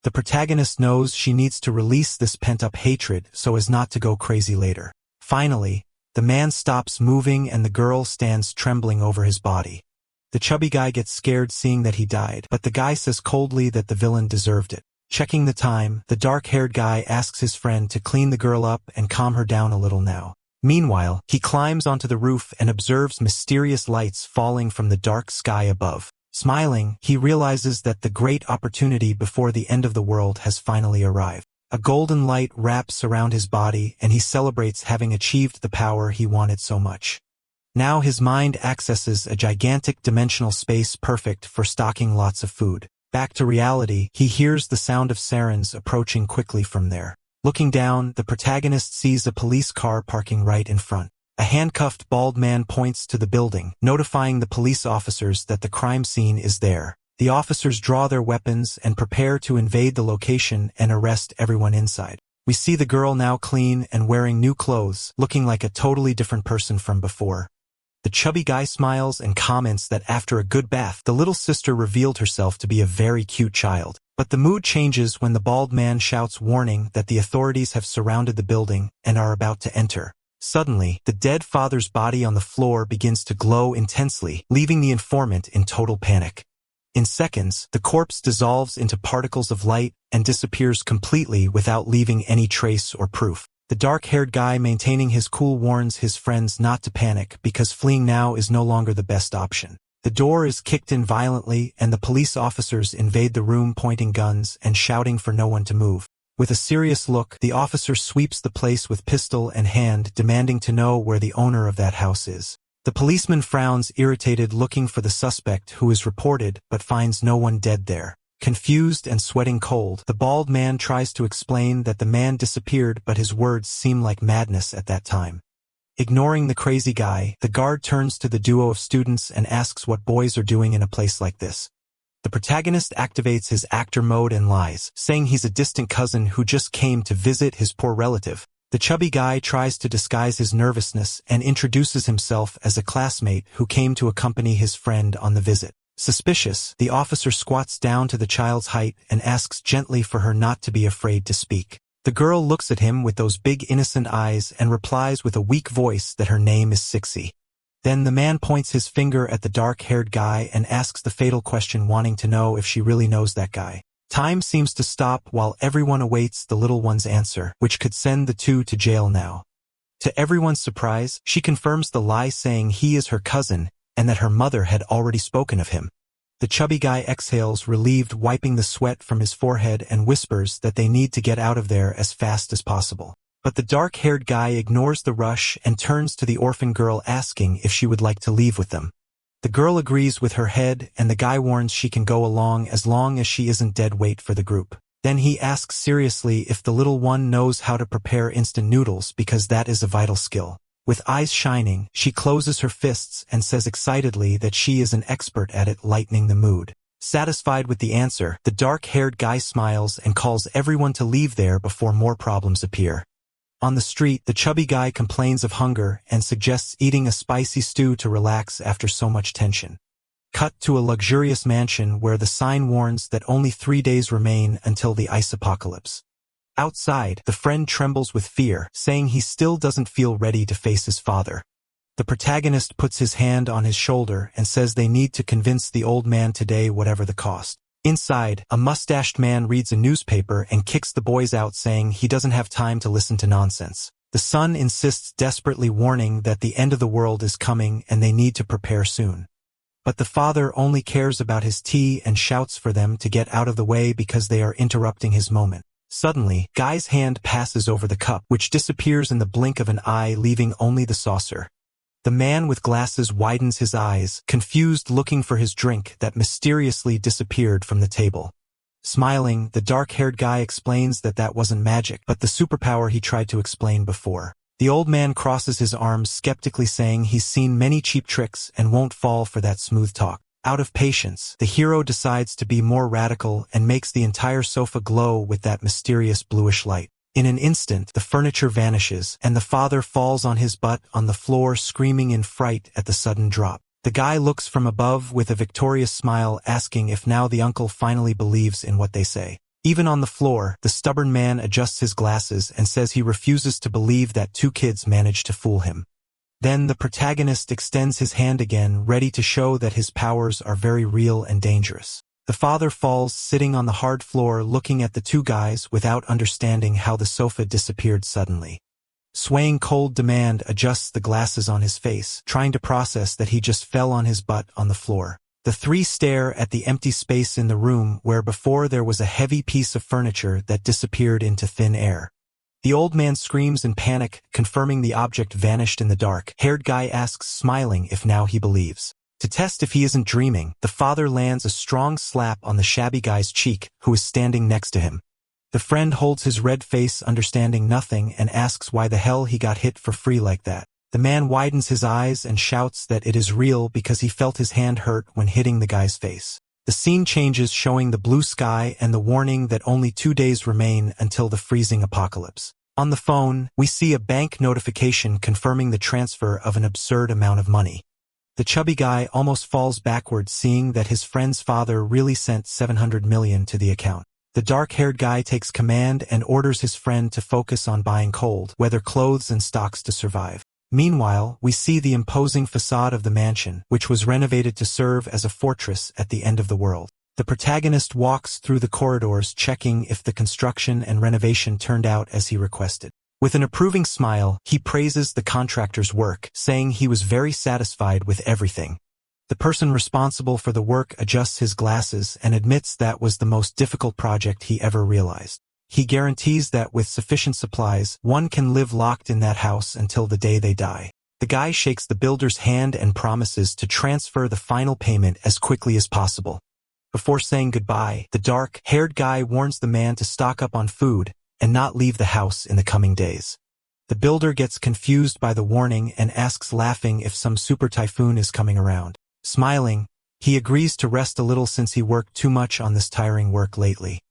The protagonist knows she needs to release this pent-up hatred so as not to go crazy later. Finally, the man stops moving and the girl stands trembling over his body. The chubby guy gets scared seeing that he died, but the guy says coldly that the villain deserved it. Checking the time, the dark-haired guy asks his friend to clean the girl up and calm her down a little now. Meanwhile, he climbs onto the roof and observes mysterious lights falling from the dark sky above. Smiling, he realizes that the great opportunity before the end of the world has finally arrived. A golden light wraps around his body and he celebrates having achieved the power he wanted so much. Now his mind accesses a gigantic dimensional space perfect for stocking lots of food. Back to reality, he hears the sound of sirens approaching quickly from there. Looking down, the protagonist sees a police car parking right in front. A handcuffed bald man points to the building, notifying the police officers that the crime scene is there. The officers draw their weapons and prepare to invade the location and arrest everyone inside. We see the girl now clean and wearing new clothes, looking like a totally different person from before. The chubby guy smiles and comments that after a good bath, the little sister revealed herself to be a very cute child. But the mood changes when the bald man shouts, warning that the authorities have surrounded the building and are about to enter. Suddenly, the dead father's body on the floor begins to glow intensely, leaving the informant in total panic. In seconds, the corpse dissolves into particles of light and disappears completely without leaving any trace or proof. The dark-haired guy, maintaining his cool, warns his friends not to panic because fleeing now is no longer the best option. The door is kicked in violently and the police officers invade the room, pointing guns and shouting for no one to move. With a serious look, the officer sweeps the place with pistol in hand, demanding to know where the owner of that house is. The policeman frowns, irritated, looking for the suspect, who is reported but finds no one dead there. Confused and sweating cold, the bald man tries to explain that the man disappeared, but his words seem like madness at that time. Ignoring the crazy guy, the guard turns to the duo of students and asks what boys are doing in a place like this. The protagonist activates his actor mode and lies, saying he's a distant cousin who just came to visit his poor relative. The chubby guy tries to disguise his nervousness and introduces himself as a classmate who came to accompany his friend on the visit. Suspicious, the officer squats down to the child's height and asks gently for her not to be afraid to speak. The girl looks at him with those big innocent eyes and replies with a weak voice that her name is Sixie. Then the man points his finger at the dark-haired guy and asks the fatal question, wanting to know if she really knows that guy. Time seems to stop while everyone awaits the little one's answer, which could send the two to jail now. To everyone's surprise, she confirms the lie, saying he is her cousin and that her mother had already spoken of him. The chubby guy exhales, relieved, wiping the sweat from his forehead, and whispers that they need to get out of there as fast as possible. But the dark-haired guy ignores the rush and turns to the orphan girl, asking if she would like to leave with them. The girl agrees with her head, and the guy warns she can go along as long as she isn't dead weight for the group. Then he asks seriously if the little one knows how to prepare instant noodles, because that is a vital skill. With eyes shining, she closes her fists and says excitedly that she is an expert at it, lightening the mood. Satisfied with the answer, the dark-haired guy smiles and calls everyone to leave there before more problems appear. On the street, the chubby guy complains of hunger and suggests eating a spicy stew to relax after so much tension. Cut to a luxurious mansion where the sign warns that only 3 days remain until the ice apocalypse. Outside, the friend trembles with fear, saying he still doesn't feel ready to face his father. The protagonist puts his hand on his shoulder and says they need to convince the old man today, whatever the cost. Inside, a mustached man reads a newspaper and kicks the boys out, saying he doesn't have time to listen to nonsense. The son insists, desperately, warning that the end of the world is coming and they need to prepare soon. But the father only cares about his tea and shouts for them to get out of the way because they are interrupting his moment. Suddenly, Guy's hand passes over the cup, which disappears in the blink of an eye, leaving only the saucer. The man with glasses widens his eyes, confused, looking for his drink that mysteriously disappeared from the table. Smiling, the dark-haired guy explains that that wasn't magic, but the superpower he tried to explain before. The old man crosses his arms skeptically, saying he's seen many cheap tricks and won't fall for that smooth talk. Out of patience, the hero decides to be more radical and makes the entire sofa glow with that mysterious bluish light. In an instant, the furniture vanishes, and the father falls on his butt on the floor, screaming in fright at the sudden drop. The guy looks from above with a victorious smile, asking if now the uncle finally believes in what they say. Even on the floor, the stubborn man adjusts his glasses and says he refuses to believe that 2 kids managed to fool him. Then the protagonist extends his hand again, ready to show that his powers are very real and dangerous. The father falls, sitting on the hard floor, looking at the 2 guys without understanding how the sofa disappeared suddenly. Swaying cold demand adjusts the glasses on his face, trying to process that he just fell on his butt on the floor. The 3 stare at the empty space in the room where before there was a heavy piece of furniture that disappeared into thin air. The old man screams in panic, confirming the object vanished in the dark. Haired guy asks, smiling, if now he believes. To test if he isn't dreaming, the father lands a strong slap on the shabby guy's cheek, who is standing next to him. The friend holds his red face, understanding nothing, and asks why the hell he got hit for free like that. The man widens his eyes and shouts that it is real because he felt his hand hurt when hitting the guy's face. The scene changes, showing the blue sky and the warning that only 2 days remain until the freezing apocalypse. On the phone, we see a bank notification confirming the transfer of an absurd amount of money. The chubby guy almost falls backwards, seeing that his friend's father really sent $700 million to the account. The dark-haired guy takes command and orders his friend to focus on buying cold weather clothes and stocks to survive. Meanwhile, we see the imposing facade of the mansion, which was renovated to serve as a fortress at the end of the world. The protagonist walks through the corridors, checking if the construction and renovation turned out as he requested. With an approving smile, he praises the contractor's work, saying he was very satisfied with everything. The person responsible for the work adjusts his glasses and admits that was the most difficult project he ever realized. He guarantees that with sufficient supplies, one can live locked in that house until the day they die. The guy shakes the builder's hand and promises to transfer the final payment as quickly as possible. Before saying goodbye, the dark-haired guy warns the man to stock up on food and not leave the house in the coming days. The builder gets confused by the warning and asks, laughing, if some super typhoon is coming around. Smiling, He agrees to rest a little since he worked too much on this tiring work lately.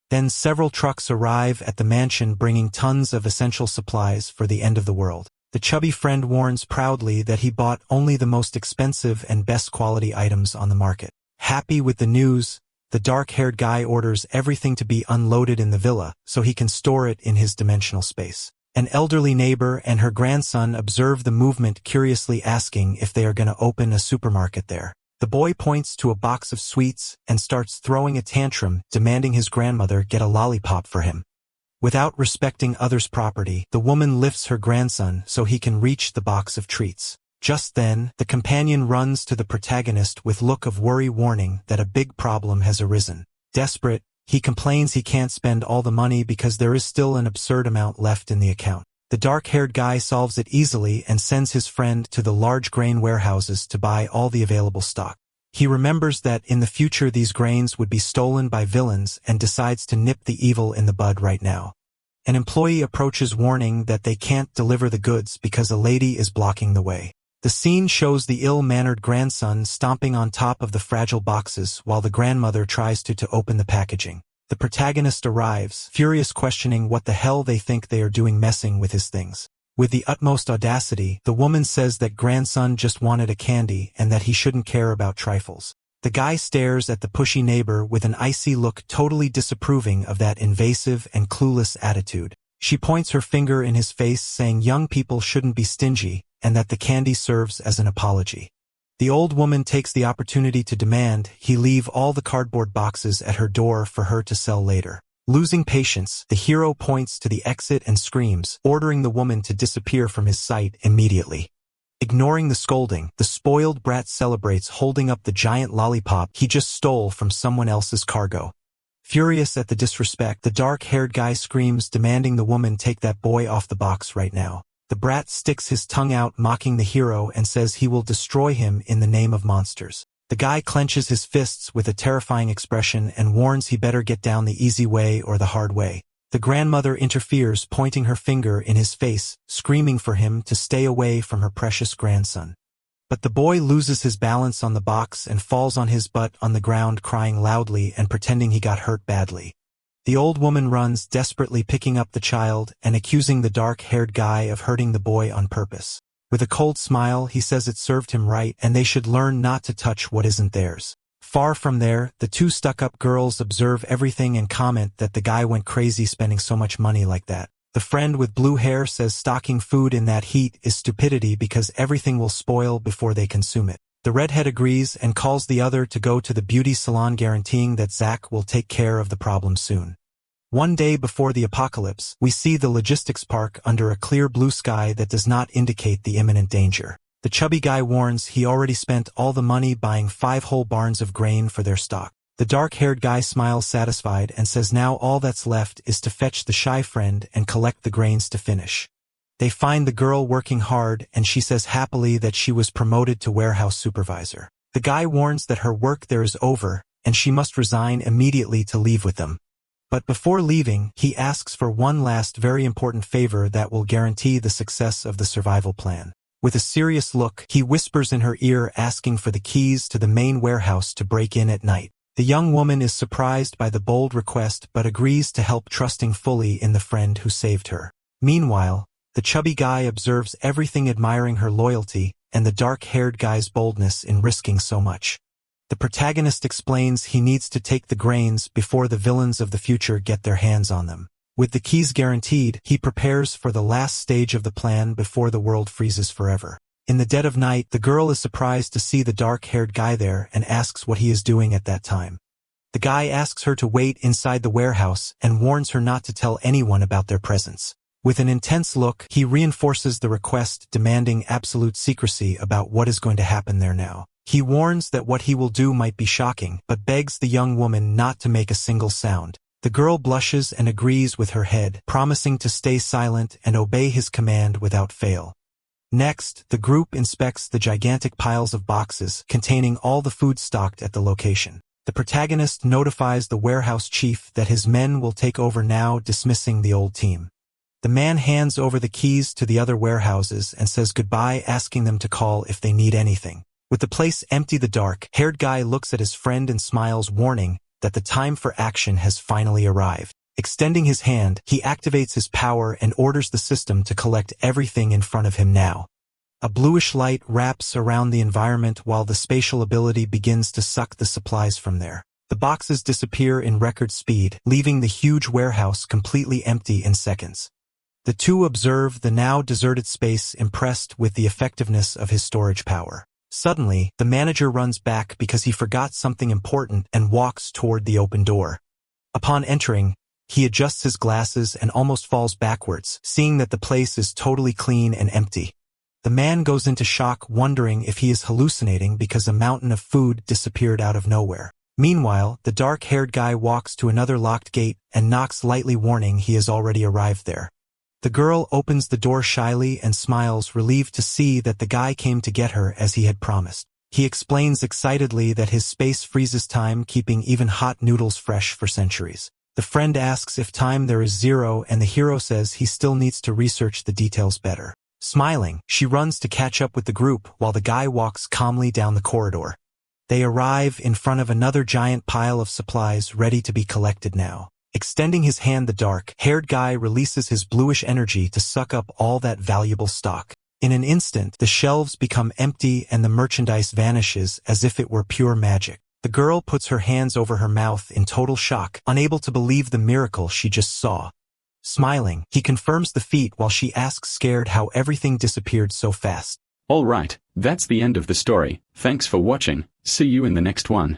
Then several trucks arrive at the mansion bringing tons of essential supplies for the end of the world. The chubby friend warns proudly that he bought only the most expensive and best quality items on the market. Happy with the news, the dark-haired guy orders everything to be unloaded in the villa so he can store it in his dimensional space. An elderly neighbor and her grandson observe the movement, curiously asking if they are going to open a supermarket there. The boy points to a box of sweets and starts throwing a tantrum, demanding his grandmother get a lollipop for him. Without respecting others' property, the woman lifts her grandson so he can reach the box of treats. Just then, the companion runs to the protagonist with look of worry, warning that a big problem has arisen. Desperate, he complains he can't spend all the money because there is still an absurd amount left in the account. The dark-haired guy solves it easily and sends his friend to the large grain warehouses to buy all the available stock. He remembers that in the future these grains would be stolen by villains and decides to nip the evil in the bud right now. An employee approaches, warning that they can't deliver the goods because a lady is blocking the way. The scene shows the ill-mannered grandson stomping on top of the fragile boxes while the grandmother tries to open the packaging. The protagonist arrives, furious, questioning what the hell they think they are doing messing with his things. With the utmost audacity, the woman says that grandson just wanted a candy and that he shouldn't care about trifles. The guy stares at the pushy neighbor with an icy look, totally disapproving of that invasive and clueless attitude. She points her finger in his face, saying young people shouldn't be stingy, and that the candy serves as an apology. The old woman takes the opportunity to demand he leave all the cardboard boxes at her door for her to sell later. Losing patience, the hero points to the exit and screams, ordering the woman to disappear from his sight immediately. Ignoring the scolding, the spoiled brat celebrates, holding up the giant lollipop he just stole from someone else's cargo. Furious at the disrespect, the dark-haired guy screams, demanding the woman take that boy off the box right now. The brat sticks his tongue out, mocking the hero, and says he will destroy him in the name of monsters. The guy clenches his fists with a terrifying expression and warns he better get down the easy way or the hard way. The grandmother interferes, pointing her finger in his face, screaming for him to stay away from her precious grandson. But the boy loses his balance on the box and falls on his butt on the ground, crying loudly and pretending he got hurt badly. The old woman runs, desperately picking up the child and accusing the dark-haired guy of hurting the boy on purpose. With a cold smile, he says it served him right and they should learn not to touch what isn't theirs. Far from there, the two stuck-up girls observe everything and comment that the guy went crazy spending so much money like that. The friend with blue hair says stocking food in that heat is stupidity because everything will spoil before they consume it. The redhead agrees and calls the other to go to the beauty salon, guaranteeing that Zach will take care of the problem soon. One day before the apocalypse, we see the logistics park under a clear blue sky that does not indicate the imminent danger. The chubby guy warns he already spent all the money buying 5 whole barns of grain for their stock. The dark-haired guy smiles satisfied and says now all that's left is to fetch the shy friend and collect the grains to finish. They find the girl working hard and she says happily that she was promoted to warehouse supervisor. The guy warns that her work there is over and she must resign immediately to leave with them. But before leaving, he asks for one last very important favor that will guarantee the success of the survival plan. With a serious look, he whispers in her ear, asking for the keys to the main warehouse to break in at night. The young woman is surprised by the bold request but agrees to help, trusting fully in the friend who saved her. Meanwhile, the chubby guy observes everything, admiring her loyalty and the dark-haired guy's boldness in risking so much. The protagonist explains he needs to take the grains before the villains of the future get their hands on them. With the keys guaranteed, he prepares for the last stage of the plan before the world freezes forever. In the dead of night, the girl is surprised to see the dark-haired guy there and asks what he is doing at that time. The guy asks her to wait inside the warehouse and warns her not to tell anyone about their presence. With an intense look, he reinforces the request, demanding absolute secrecy about what is going to happen there now. He warns that what he will do might be shocking, but begs the young woman not to make a single sound. The girl blushes and agrees with her head, promising to stay silent and obey his command without fail. Next, the group inspects the gigantic piles of boxes containing all the food stocked at the location. The protagonist notifies the warehouse chief that his men will take over now, dismissing the old team. The man hands over the keys to the other warehouses and says goodbye, asking them to call if they need anything. With the place empty, the dark-haired guy looks at his friend and smiles, warning that the time for action has finally arrived. Extending his hand, he activates his power and orders the system to collect everything in front of him now. A bluish light wraps around the environment while the spatial ability begins to suck the supplies from there. The boxes disappear in record speed, leaving the huge warehouse completely empty in seconds. The two observe the now deserted space, impressed with the effectiveness of his storage power. Suddenly, the manager runs back because he forgot something important and walks toward the open door. Upon entering, he adjusts his glasses and almost falls backwards, seeing that the place is totally clean and empty. The man goes into shock, wondering if he is hallucinating because a mountain of food disappeared out of nowhere. Meanwhile, the dark-haired guy walks to another locked gate and knocks lightly, warning he has already arrived there. The girl opens the door shyly and smiles, relieved to see that the guy came to get her as he had promised. He explains excitedly that his space freezes time, keeping even hot noodles fresh for centuries. The friend asks if time there is zero, and the hero says he still needs to research the details better. Smiling, she runs to catch up with the group while the guy walks calmly down the corridor. They arrive in front of another giant pile of supplies ready to be collected now. Extending his hand, the dark-haired guy releases his bluish energy to suck up all that valuable stock. In an instant, the shelves become empty and the merchandise vanishes as if it were pure magic. The girl puts her hands over her mouth in total shock, unable to believe the miracle she just saw. Smiling, he confirms the feat while she asks, scared, how everything disappeared so fast. Alright, that's the end of the story. Thanks for watching. See you in the next one.